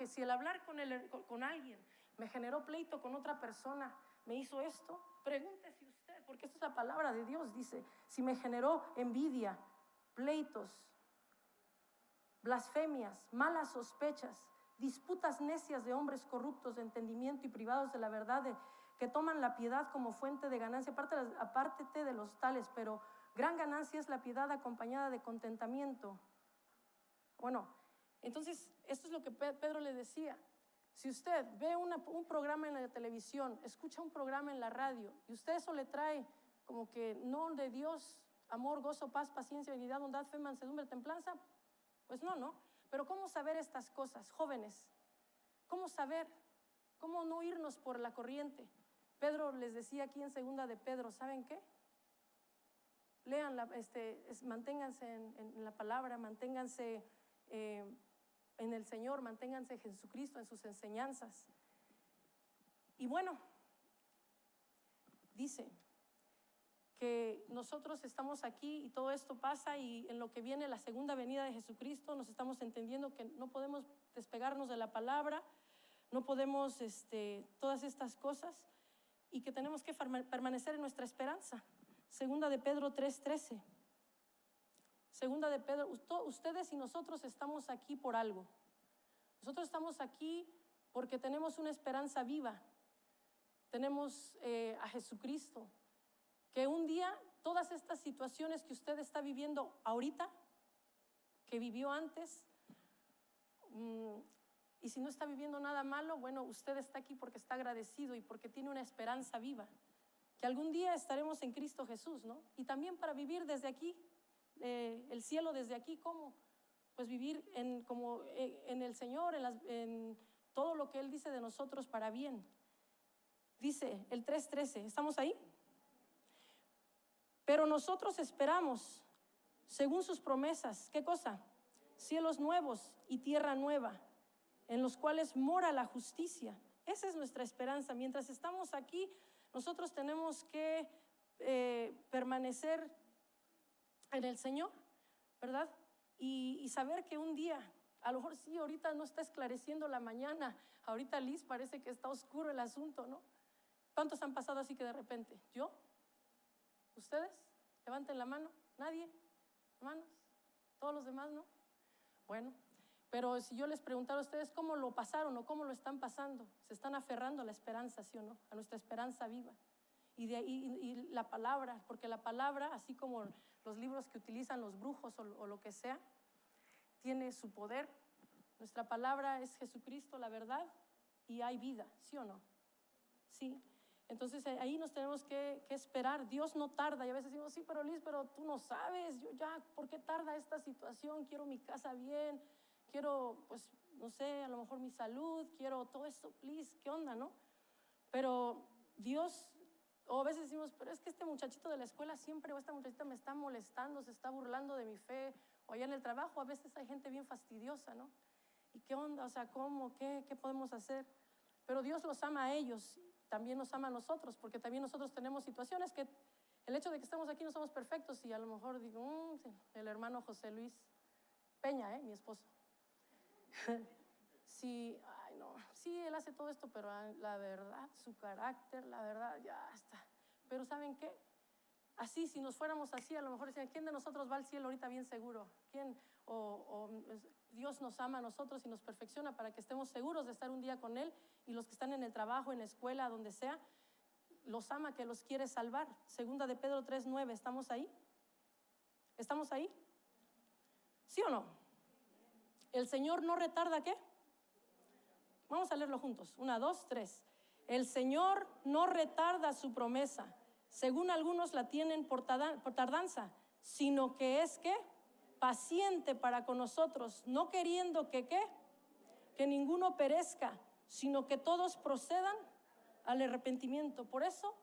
Si el hablar con alguien me generó pleito con otra persona, me hizo esto, pregúntese usted, porque esta es la palabra de Dios, dice, si me generó envidia, pleitos, blasfemias, malas sospechas, disputas necias de hombres corruptos de entendimiento y privados de la verdad, que toman la piedad como fuente de ganancia, apártate de los tales, pero gran ganancia es la piedad acompañada de contentamiento. Bueno, entonces esto es lo que Pedro le decía. Si usted ve un programa en la televisión, escucha un programa en la radio y usted eso le trae como que no de Dios, amor, gozo, paz, paciencia, benignidad, bondad, fe, mansedumbre, templanza, pues no. Pero ¿cómo saber estas cosas, jóvenes? ¿Cómo saber? ¿Cómo no irnos por la corriente? Pedro les decía aquí en 2 de Pedro, ¿saben qué? Lean, manténganse en la palabra, manténganse en el Señor, manténganse en Jesucristo, en sus enseñanzas. Y bueno, dice que nosotros estamos aquí y todo esto pasa y en lo que viene la segunda venida de Jesucristo nos estamos entendiendo que no podemos despegarnos de la palabra, no podemos todas estas cosas y que tenemos que permanecer en nuestra esperanza. 2 de Pedro 3:13. 2 de Pedro, ustedes y nosotros estamos aquí por algo. Nosotros estamos aquí porque tenemos una esperanza viva. Tenemos a Jesucristo, que un día todas estas situaciones que usted está viviendo ahorita, que vivió antes, y si no está viviendo nada malo, bueno, usted está aquí porque está agradecido y porque tiene una esperanza viva, que algún día estaremos en Cristo Jesús, ¿no? Y también para vivir desde aquí, el cielo desde aquí, ¿cómo? Pues vivir en el Señor, en todo lo que Él dice de nosotros para bien. Dice el 3:13, ¿estamos ahí? Pero nosotros esperamos, según sus promesas, ¿qué cosa? Cielos nuevos y tierra nueva, en los cuales mora la justicia. Esa es nuestra esperanza. Mientras estamos aquí, nosotros tenemos que permanecer en el Señor, ¿verdad? Y saber que un día, a lo mejor sí, ahorita no está esclareciendo la mañana, ahorita Liz parece que está oscuro el asunto, ¿no? ¿Cuántos han pasado así que de repente? ¿Yo? ¿Ustedes? Levanten la mano. ¿Nadie? ¿Hermanos? ¿Todos los demás no? Bueno, pero si yo les preguntara a ustedes cómo lo pasaron o cómo lo están pasando, ¿se están aferrando a la esperanza, sí o no? A nuestra esperanza viva. Y la palabra, porque la palabra, así como los libros que utilizan los brujos o lo que sea, tiene su poder. Nuestra palabra es Jesucristo, la verdad, y hay vida, ¿sí o no? Sí. Entonces ahí nos tenemos que esperar. Dios no tarda. Y a veces decimos, sí, pero Liz, pero tú no sabes, yo ya, ¿por qué tarda esta situación? Quiero mi casa bien, quiero, pues, no sé, a lo mejor mi salud, quiero todo esto, please, ¿qué onda, no? Pero Dios, o a veces decimos, pero es que este muchachito de la escuela siempre, o esta muchachita me está molestando, se está burlando de mi fe, o allá en el trabajo a veces hay gente bien fastidiosa, ¿no? ¿Y qué onda? O sea, ¿cómo? ¿Qué podemos hacer? Pero Dios los ama a ellos, también nos ama a nosotros, porque también nosotros tenemos situaciones que el hecho de que estemos aquí no somos perfectos y a lo mejor digo, sí, el hermano José Luis Peña, mi esposo. Sí, ay no, sí, él hace todo esto, pero la verdad, su carácter, la verdad, ya está. Pero ¿saben qué? Así, si nos fuéramos así, a lo mejor decían, ¿quién de nosotros va al cielo ahorita bien seguro? ¿Quién? Dios nos ama a nosotros y nos perfecciona para que estemos seguros de estar un día con Él, y los que están en el trabajo, en la escuela, donde sea, los ama, que los quiere salvar. Segunda de Pedro 3:9, ¿estamos ahí? ¿Estamos ahí? ¿Sí o no? El Señor no retarda, ¿qué? Vamos a leerlo juntos. 1, 2, 3. El Señor no retarda su promesa, según algunos la tienen por tardanza, sino que es, ¿qué? Paciente para con nosotros, no queriendo que, ¿qué? Que ninguno perezca, sino que todos procedan al arrepentimiento. Por eso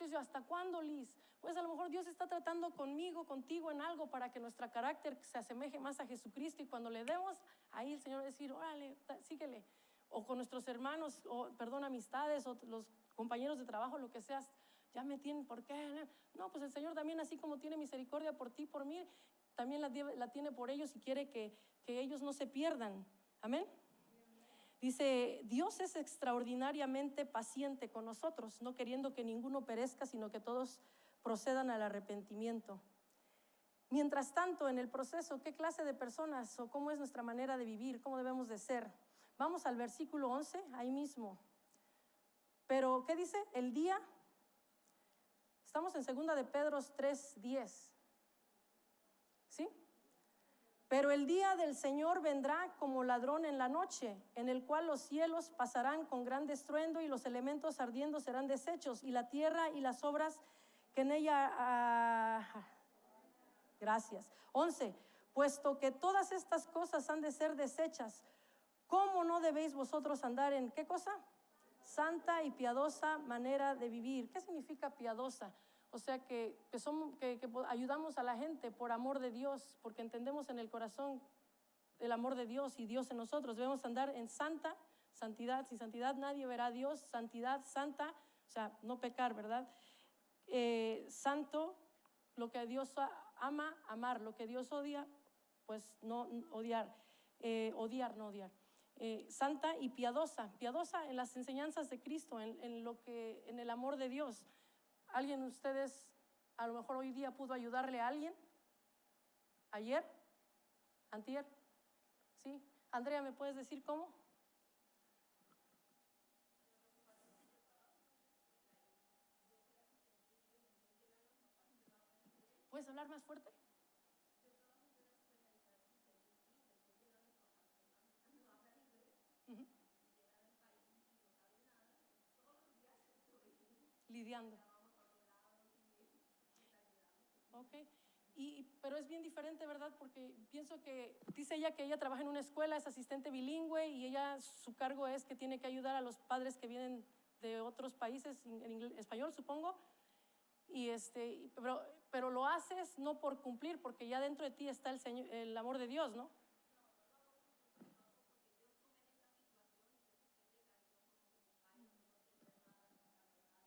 yo, ¿hasta cuándo, Liz? Pues a lo mejor Dios está tratando conmigo, contigo en algo para que nuestro carácter se asemeje más a Jesucristo, y cuando le demos, ahí el Señor va a decir, órale, síguele. O con nuestros hermanos, amistades, o los compañeros de trabajo, lo que sea, ya me tienen, ¿por qué? No, pues el Señor también, así como tiene misericordia por ti, por mí, también la tiene por ellos, y quiere que ellos no se pierdan. Amén. Dice, Dios es extraordinariamente paciente con nosotros, no queriendo que ninguno perezca, sino que todos procedan al arrepentimiento. Mientras tanto, en el proceso, ¿qué clase de personas o cómo es nuestra manera de vivir? ¿Cómo debemos de ser? Vamos al versículo 11, ahí mismo. Pero, ¿qué dice? El día, estamos en 2 de Pedro 3:10, ¿sí? Pero el día del Señor vendrá como ladrón en la noche, en el cual los cielos pasarán con gran estruendo y los elementos ardiendo serán deshechos, y la tierra y las obras que en ella... Gracias. 11. Puesto que todas estas cosas han de ser deshechas, ¿cómo no debéis vosotros andar en qué cosa? Santa y piadosa manera de vivir. ¿Qué significa piadosa? O sea, que ayudamos a la gente por amor de Dios, porque entendemos en el corazón el amor de Dios y Dios en nosotros. Debemos andar en santidad. Sin santidad nadie verá a Dios. Santidad, santa, o sea, no pecar, ¿verdad? Santo, lo que Dios ama, amar. Lo que Dios odia, pues no odiar. Odiar, no odiar. Santa y piadosa en las enseñanzas de Cristo, en el amor de Dios. ¿Alguien de ustedes a lo mejor hoy día pudo ayudarle a alguien? ¿Ayer? ¿Antier? ¿Sí? Andrea, ¿me puedes decir cómo? ¿Puedes hablar más fuerte? Ujú. Lidiando. Ok. Pero es bien diferente, ¿verdad? Porque pienso que, dice ella que ella trabaja en una escuela, es asistente bilingüe y ella, su cargo es que tiene que ayudar a los padres que vienen de otros países, en español supongo, pero lo haces no por cumplir, porque ya dentro de ti está el amor de Dios, ¿no?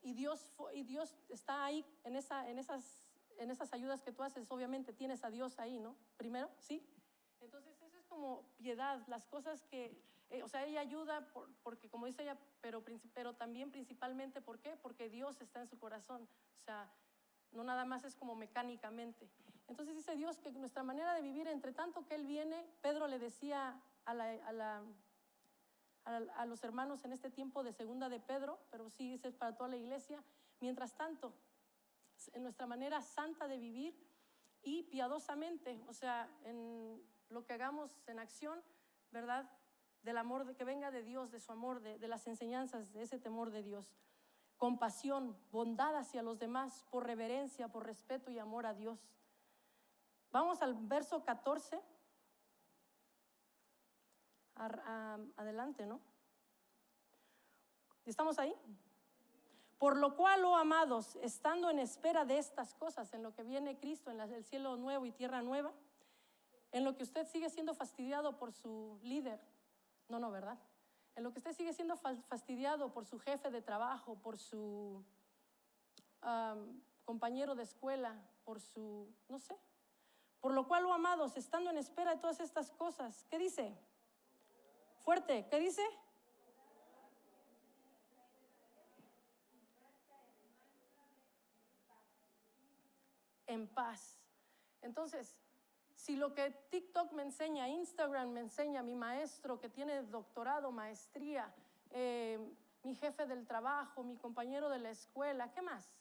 Y Dios está ahí en esas ayudas que tú haces, obviamente tienes a Dios ahí, ¿no? Primero, ¿sí? Entonces eso es como piedad, las cosas que, o sea, ella ayuda porque como dice ella, pero también principalmente, ¿por qué? Porque Dios está en su corazón, o sea, no nada más es como mecánicamente. Entonces dice Dios que nuestra manera de vivir, entre tanto que Él viene, Pedro le decía a los hermanos en este tiempo de segunda de Pedro, pero sí es para toda la iglesia. Mientras tanto, en nuestra manera santa de vivir y piadosamente, o sea, en lo que hagamos en acción, ¿verdad? Del amor que venga de Dios, de su amor, de las enseñanzas, de ese temor de Dios. Compasión, bondad hacia los demás, por reverencia, por respeto y amor a Dios. Vamos al verso 14. Adelante, ¿no? ¿Estamos ahí? Por lo cual, oh amados, estando en espera de estas cosas, en lo que viene Cristo, en el cielo nuevo y tierra nueva, en lo que usted sigue siendo fastidiado por su líder, no, ¿verdad? En lo que usted sigue siendo fastidiado por su jefe de trabajo, por su compañero de escuela, por su, no sé. Por lo cual, oh amados, estando en espera de todas estas cosas, ¿qué dice? Fuerte, ¿qué dice? En paz. Entonces, si lo que TikTok me enseña, Instagram me enseña, mi maestro que tiene doctorado, maestría, mi jefe del trabajo, mi compañero de la escuela, ¿qué más?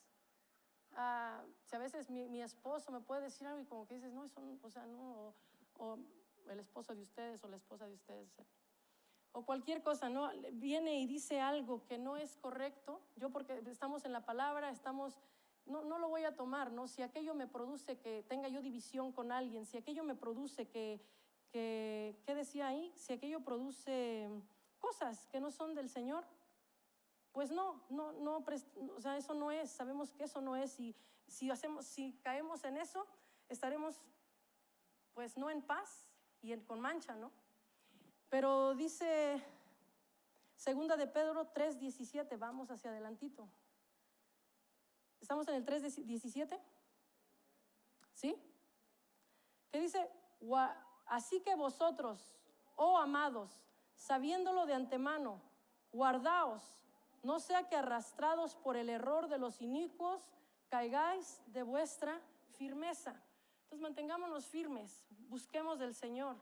Si a veces mi esposo me puede decir algo y como que dices, no, eso, o sea, no, o el esposo de ustedes o la esposa de ustedes, o cualquier cosa, ¿no? Viene y dice algo que no es correcto, yo porque estamos en la palabra, no lo voy a tomar, ¿no? Si aquello me produce que tenga yo división con alguien, si aquello me produce ¿qué decía ahí? Si aquello produce cosas que no son del Señor, pues no, o sea, eso no es, sabemos que eso no es, y si caemos en eso, estaremos pues no en paz y con mancha, ¿no? Pero dice segunda de Pedro 3:17, vamos hacia adelantito. ¿Estamos en el 3:17? ¿Sí? ¿Qué dice? Así que vosotros, oh amados, sabiéndolo de antemano, guardaos, no sea que arrastrados por el error de los inicuos, caigáis de vuestra firmeza. Entonces mantengámonos firmes, busquemos del Señor.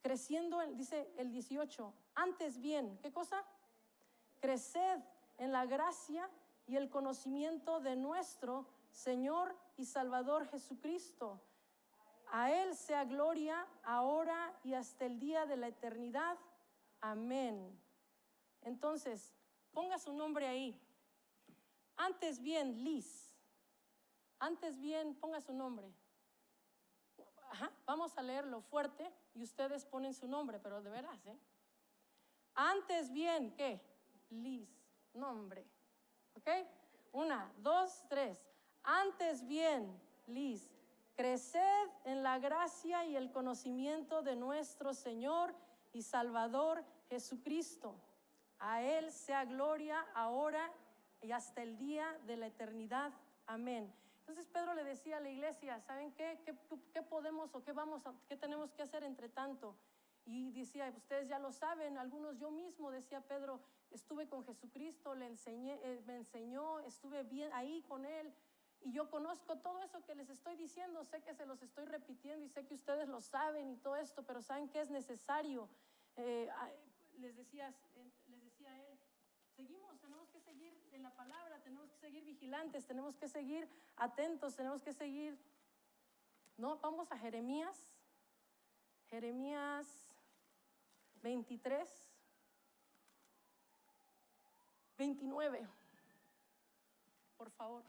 Creciendo, dice el 18, antes bien, ¿qué cosa? Creced en la gracia y el conocimiento de nuestro Señor y Salvador Jesucristo. A Él sea gloria ahora y hasta el día de la eternidad. Amén. Entonces, ponga su nombre ahí. Antes bien, Liz. Antes bien, ponga su nombre. Vamos a leerlo fuerte y ustedes ponen su nombre, pero de veras, ¿eh? Antes bien, ¿qué? Liz, nombre. ¿Ok? 1, 2, 3. Antes bien, Liz, creced en la gracia y el conocimiento de nuestro Señor y Salvador Jesucristo. A Él sea gloria ahora y hasta el día de la eternidad. Amén. Entonces Pedro le decía a la iglesia, ¿saben qué? ¿Qué podemos o qué tenemos que hacer entre tanto? Y decía, ustedes ya lo saben, algunos yo mismo, decía Pedro, estuve con Jesucristo, le enseñé, me enseñó, estuve bien ahí con Él, Y yo conozco todo eso que les estoy diciendo, sé que se los estoy repitiendo y sé que ustedes lo saben y todo esto, pero saben que es necesario. Les decía a él, tenemos que seguir en la palabra, tenemos que seguir vigilantes, tenemos que seguir atentos, tenemos que seguir. No, vamos a Jeremías 23, 29, por favor.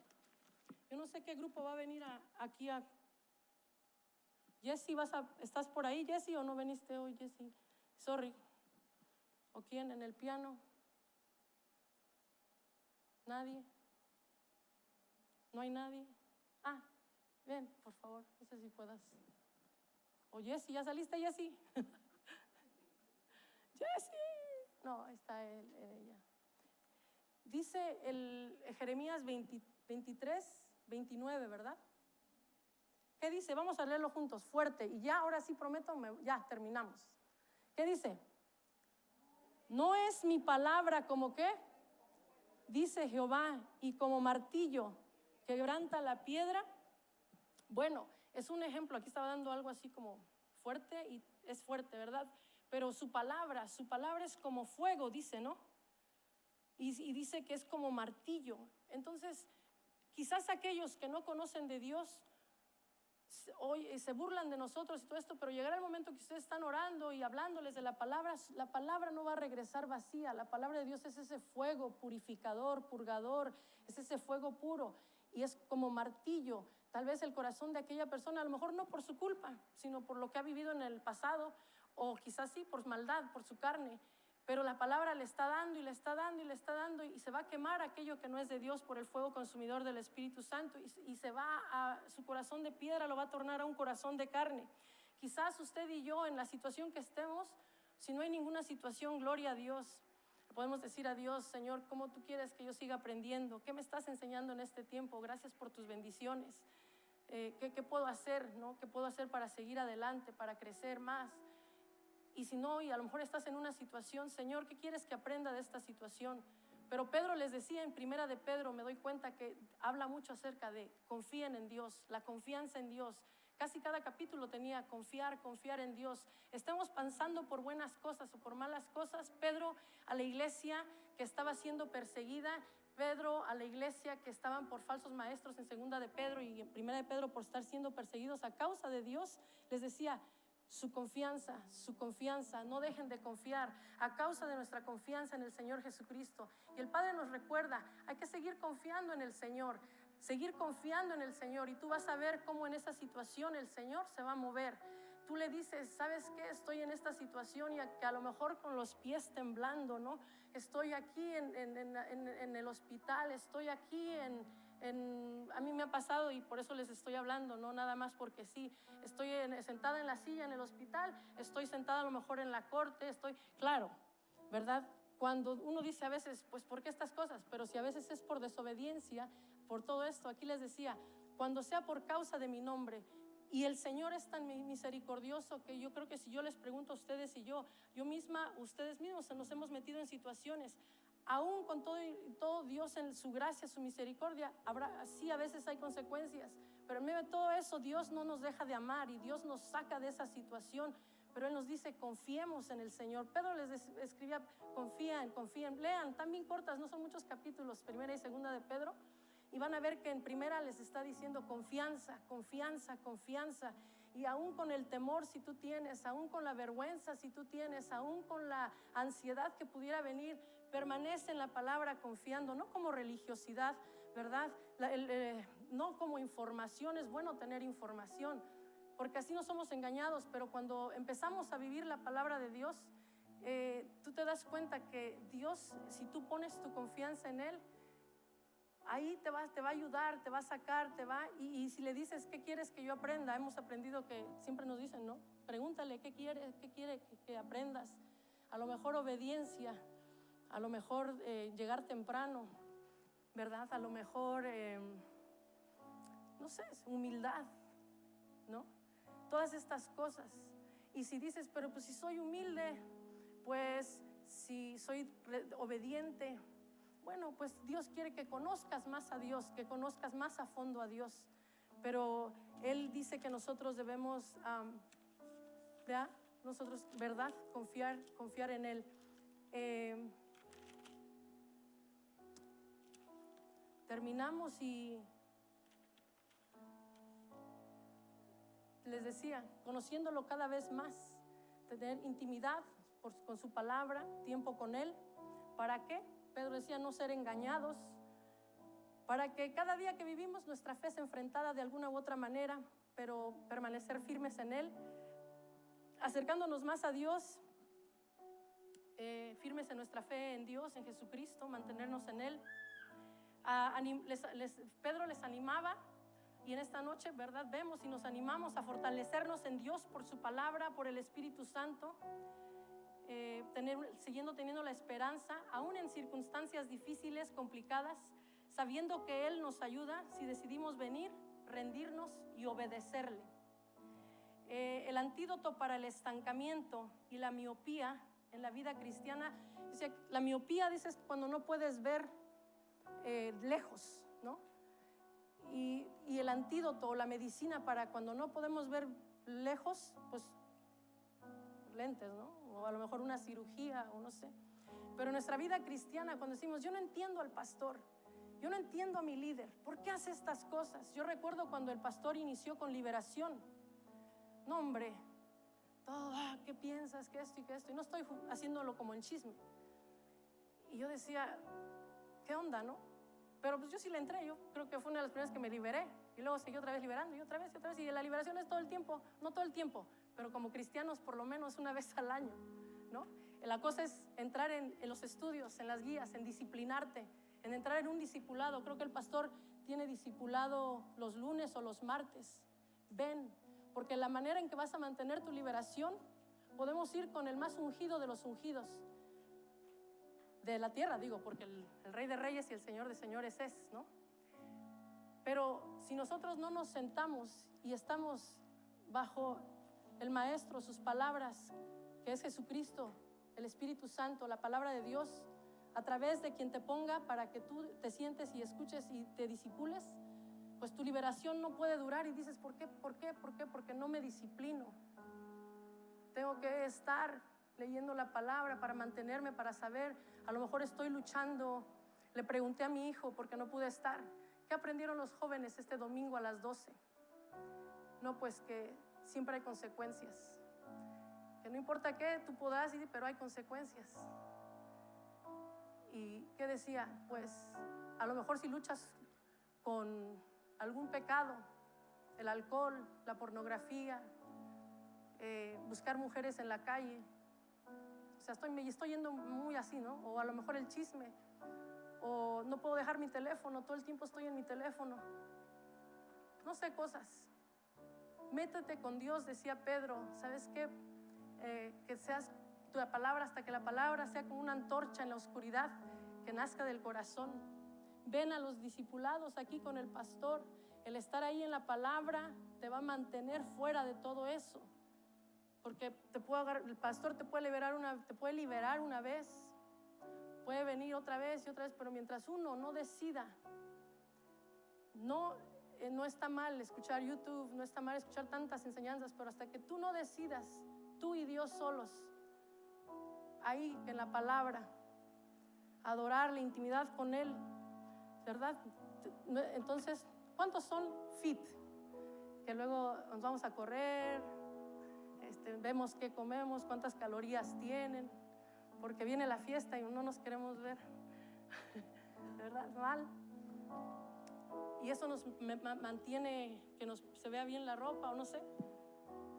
Yo no sé qué grupo va a venir aquí a... Jessy, ¿estás por ahí, Jessy, o no viniste hoy, Jessy? Sorry. ¿O quién en el piano? ¿Nadie? ¿No hay nadie? Ah, ven, por favor, no sé si puedas. O Jessy, ¿ya saliste, Jessy? Jessy. No, ahí está ella. Dice el Jeremías 23, 29, ¿verdad? ¿Qué dice? Vamos a leerlo juntos, fuerte. Y ya, ahora sí prometo, ya terminamos. ¿Qué dice? ¿No es mi palabra como qué? Dice Jehová, y como martillo que quebranta la piedra. Bueno, es un ejemplo. Aquí estaba dando algo así como fuerte, y es fuerte, ¿verdad? Pero su palabra es como fuego, dice, ¿no? Y dice que es como martillo. Entonces, quizás aquellos que no conocen de Dios hoy se burlan de nosotros y todo esto, pero llegará el momento que ustedes están orando y hablándoles de la palabra no va a regresar vacía. La palabra de Dios es ese fuego purificador, purgador, es ese fuego puro, y es como martillo. Tal vez el corazón de aquella persona, a lo mejor no por su culpa, sino por lo que ha vivido en el pasado, o quizás sí por maldad, por su carne. Pero la palabra le está dando y le está dando y le está dando, y se va a quemar aquello que no es de Dios por el fuego consumidor del Espíritu Santo, y se va a su corazón de piedra, lo va a tornar a un corazón de carne. Quizás usted y yo, en la situación que estemos, si no hay ninguna situación, gloria a Dios, podemos decir a Dios: Señor, ¿cómo tú quieres que yo siga aprendiendo? ¿Qué me estás enseñando en este tiempo? Gracias por tus bendiciones. ¿Qué puedo hacer, no? ¿Qué puedo hacer para seguir adelante, para crecer más? Y si no, y a lo mejor estás en una situación, Señor, ¿qué quieres que aprenda de esta situación? Pero Pedro les decía en Primera de Pedro, me doy cuenta que habla mucho acerca de confíen en Dios, la confianza en Dios. Casi cada capítulo tenía confiar en Dios. Estamos pasando por buenas cosas o por malas cosas. Pedro a la iglesia que estaba siendo perseguida, Pedro a la iglesia que estaban por falsos maestros en Segunda de Pedro y en Primera de Pedro por estar siendo perseguidos a causa de Dios, les decía: su confianza, no dejen de confiar a causa de nuestra confianza en el Señor Jesucristo. Y el Padre nos recuerda, hay que seguir confiando en el Señor, seguir confiando en el Señor, y tú vas a ver cómo en esa situación el Señor se va a mover. Tú le dices: ¿sabes qué? Estoy en esta situación, y que a lo mejor con los pies temblando, ¿no? Estoy aquí en el hospital, estoy aquí a mí me ha pasado, y por eso les estoy hablando, no nada más porque sí. Estoy sentada en la silla en el hospital, estoy sentada a lo mejor en la corte, claro, ¿verdad? Cuando uno dice a veces, pues ¿por qué estas cosas? Pero si a veces es por desobediencia, por todo esto, aquí les decía, cuando sea por causa de mi nombre. Y el Señor es tan misericordioso que yo creo que si yo les pregunto a ustedes y yo misma, ustedes mismos nos hemos metido en situaciones, aún con todo Dios en su gracia, su misericordia, sí, a veces hay consecuencias, pero en medio de todo eso Dios no nos deja de amar y Dios nos saca de esa situación. Pero Él nos dice: confiemos en el Señor. Pedro les escribía: confíen, lean, tan bien cortas, no son muchos capítulos, Primera y Segunda de Pedro, y van a ver que en Primera les está diciendo confianza. Y aún con el temor si tú tienes, aún con la vergüenza si tú tienes, aún con la ansiedad que pudiera venir, permanece en la palabra confiando, no como religiosidad, ¿verdad? No como información. Es bueno tener información, porque así no somos engañados, pero cuando empezamos a vivir la palabra de Dios, tú te das cuenta que Dios, si tú pones tu confianza en Él, ahí te va a ayudar, te va a sacar, y si le dices: ¿qué quieres que yo aprenda? Hemos aprendido que siempre nos dicen, ¿no? Pregúntale qué quiere que aprendas. A lo mejor obediencia, a lo mejor llegar temprano, ¿verdad? A lo mejor, no sé, humildad, ¿no? Todas estas cosas. Y si dices: pero pues si soy humilde, pues si soy obediente, bueno, pues Dios quiere que conozcas más a Dios, que conozcas más a fondo a Dios. Pero Él dice que nosotros debemos, ¿verdad? Nosotros, ¿verdad? Confiar en Él. Terminamos y les decía, conociéndolo cada vez más, tener intimidad con su palabra, tiempo con Él. ¿Para qué? Pedro decía, no ser engañados, para que cada día que vivimos nuestra fe sea enfrentada de alguna u otra manera, pero permanecer firmes en Él, acercándonos más a Dios, firmes en nuestra fe en Dios, en Jesucristo, mantenernos en Él. Pedro les animaba, y en esta noche, ¿verdad? Vemos y nos animamos a fortalecernos en Dios por su palabra, por el Espíritu Santo, siguiendo teniendo la esperanza, aún en circunstancias difíciles, complicadas, sabiendo que Él nos ayuda si decidimos venir, rendirnos y obedecerle. El antídoto para el estancamiento y la miopía en la vida cristiana, la miopía, dices, cuando no puedes ver lejos, ¿no? Y el antídoto o la medicina para cuando no podemos ver lejos, pues lentes, ¿no? O a lo mejor una cirugía, o no sé. Pero en nuestra vida cristiana, cuando decimos, yo no entiendo al pastor, yo no entiendo a mi líder, ¿por qué hace estas cosas? Yo recuerdo cuando el pastor inició con liberación. No, hombre, todo, ¿qué piensas? Que esto y que esto. Y no estoy haciéndolo como en chisme. Y yo decía, ¿qué onda, no? Pero pues yo sí le entré, yo creo que fue una de las primeras que me liberé. Y luego seguí otra vez liberando, y otra vez, y otra vez. Y la liberación es todo el tiempo, no todo el tiempo, pero como cristianos por lo menos una vez al año, ¿no? La cosa es entrar en los estudios, en las guías, en disciplinarte, en entrar en un discipulado. Creo que el pastor tiene discipulado los lunes o los martes. Ven, porque la manera en que vas a mantener tu liberación, podemos ir con el más ungido de los ungidos de la tierra, digo, porque el Rey de Reyes y el Señor de Señores es, ¿no? Pero si nosotros no nos sentamos y estamos bajo el Maestro, sus palabras, que es Jesucristo, el Espíritu Santo, la palabra de Dios, a través de quien te ponga para que tú te sientes y escuches y te discipules, pues tu liberación no puede durar. Y dices, ¿por qué? ¿Por qué? ¿Por qué? Porque no me disciplino. Tengo que estar leyendo la palabra para mantenerme, para saber. A lo mejor estoy luchando. Le pregunté a mi hijo porque no pude estar, ¿qué aprendieron los jóvenes este domingo a las 12? No, pues que siempre hay consecuencias, que no importa qué, tú podrás ir, pero hay consecuencias. ¿Y qué decía? Pues a lo mejor si luchas con algún pecado, el alcohol, la pornografía, buscar mujeres en la calle, o sea, estoy yendo muy así, ¿no? O a lo mejor el chisme, o no puedo dejar mi teléfono, todo el tiempo estoy en mi teléfono, no sé, cosas. Métete con Dios, decía Pedro. ¿Sabes qué? Que seas tu palabra, hasta que la palabra sea como una antorcha en la oscuridad, que nazca del corazón. Ven a los discipulados aquí con el pastor. El estar ahí en la palabra te va a mantener fuera de todo eso, porque el pastor te puede liberar una vez, puede venir otra vez y otra vez, pero mientras uno no decida, no está mal escuchar YouTube, no está mal escuchar tantas enseñanzas, pero hasta que tú no decidas, tú y Dios solos, ahí en la palabra, adorar, la intimidad con Él, ¿verdad? Entonces, ¿cuántos son fit? Que luego nos vamos a correr, vemos qué comemos, cuántas calorías tienen, porque viene la fiesta y no nos queremos ver, ¿verdad? Mal. Y eso nos mantiene que se vea bien la ropa, o no sé.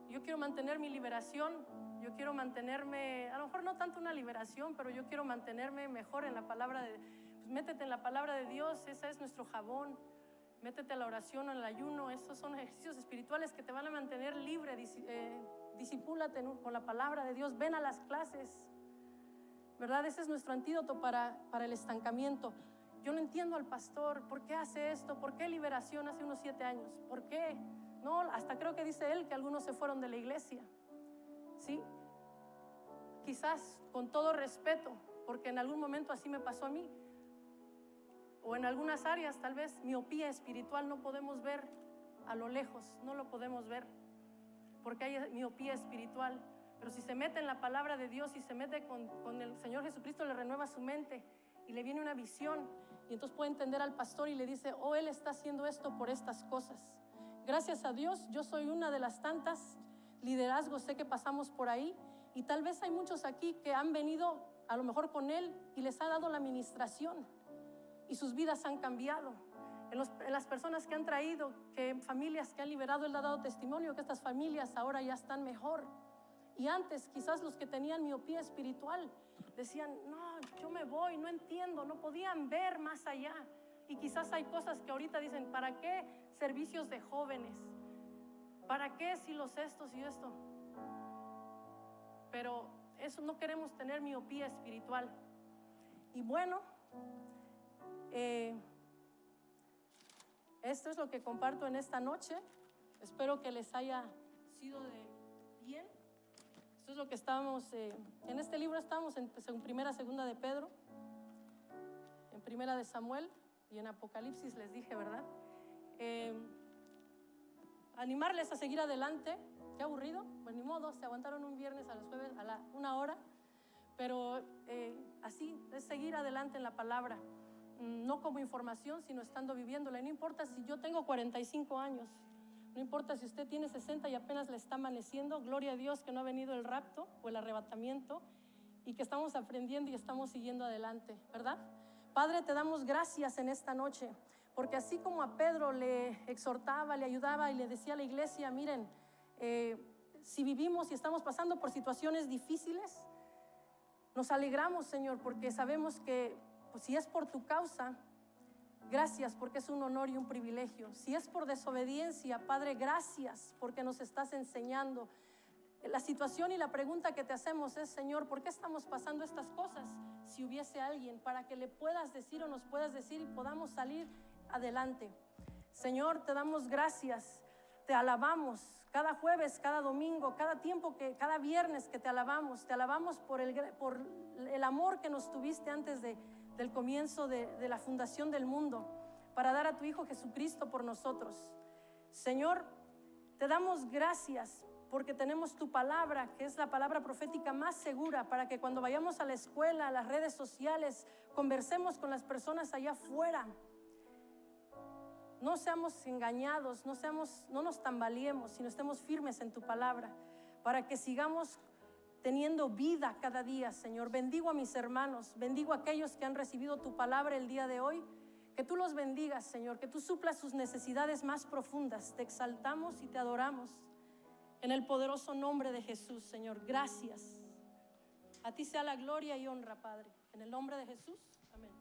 Yo quiero mantener mi liberación, yo quiero mantenerme, a lo mejor no tanto una liberación, pero yo quiero mantenerme mejor en la palabra de Dios. Pues métete en la palabra de Dios, esa es nuestro jabón. Métete a la oración o en el ayuno, esos son ejercicios espirituales que te van a mantener libre. Discipúlate con la palabra de Dios, ven a las clases, ¿verdad? Ese es nuestro antídoto para el estancamiento. Yo no entiendo al pastor, ¿por qué hace esto? ¿Por qué liberación hace unos 7 años? ¿Por qué? No, hasta creo que dice él que algunos se fueron de la iglesia, ¿sí? Quizás con todo respeto, porque en algún momento así me pasó a mí. O en algunas áreas, tal vez, miopía espiritual, no podemos ver a lo lejos, no lo podemos ver, porque hay miopía espiritual. Pero si se mete en la palabra de Dios y se mete con el Señor Jesucristo, le renueva su mente y le viene una visión. Y entonces puede entender al pastor y le dice, oh, Él está haciendo esto por estas cosas. Gracias a Dios, yo soy una de las tantas liderazgos, sé que pasamos por ahí. Y tal vez hay muchos aquí que han venido a lo mejor con Él y les ha dado la ministración. Y sus vidas han cambiado. En las personas que han traído, que familias que han liberado, Él ha dado testimonio que estas familias ahora ya están mejor. Y antes quizás los que tenían miopía espiritual decían, no, yo me voy, no entiendo, no podían ver más allá. Y quizás hay cosas que ahorita dicen, ¿para qué servicios de jóvenes? ¿Para qué si los estos y esto? Pero eso, no queremos tener miopía espiritual. Y bueno, esto es lo que comparto en esta noche. Espero que les haya sido de bien. Esto es lo que estábamos, en este libro estamos en primera, segunda de Pedro, en primera de Samuel y en Apocalipsis les dije, ¿verdad? Animarles a seguir adelante. Qué aburrido, pues ni modo, se aguantaron un viernes a los jueves a la 1 hora, pero así es seguir adelante en la palabra, no como información, sino estando viviéndola. No importa si yo tengo 45 años, no importa si usted tiene 60 y apenas le está amaneciendo, gloria a Dios que no ha venido el rapto o el arrebatamiento y que estamos aprendiendo y estamos siguiendo adelante, ¿verdad? Padre, te damos gracias en esta noche, porque así como a Pedro le exhortaba, le ayudaba y le decía a la iglesia, miren, si vivimos y estamos pasando por situaciones difíciles, nos alegramos, Señor, porque sabemos que pues, si es por tu causa, gracias porque es un honor y un privilegio. Si es por desobediencia, Padre, gracias porque nos estás enseñando. La situación y la pregunta que te hacemos es, Señor, ¿por qué estamos pasando estas cosas? Si hubiese alguien para que le puedas decir o nos puedas decir y podamos salir adelante. Señor, te damos gracias, te alabamos cada jueves, cada domingo, cada tiempo, cada viernes que te alabamos por el amor que nos tuviste antes del comienzo de la fundación del mundo, para dar a tu Hijo Jesucristo por nosotros. Señor, te damos gracias porque tenemos tu palabra, que es la palabra profética más segura, para que cuando vayamos a la escuela, a las redes sociales, conversemos con las personas allá afuera. No seamos engañados, no nos tambaleemos, sino estemos firmes en tu palabra, para que sigamos teniendo vida cada día, Señor. Bendigo a mis hermanos, bendigo a aquellos que han recibido tu palabra el día de hoy. Que tú los bendigas, Señor, que tú suplas sus necesidades más profundas. Te exaltamos y te adoramos en el poderoso nombre de Jesús, Señor. Gracias. A ti sea la gloria y honra, Padre. En el nombre de Jesús, amén.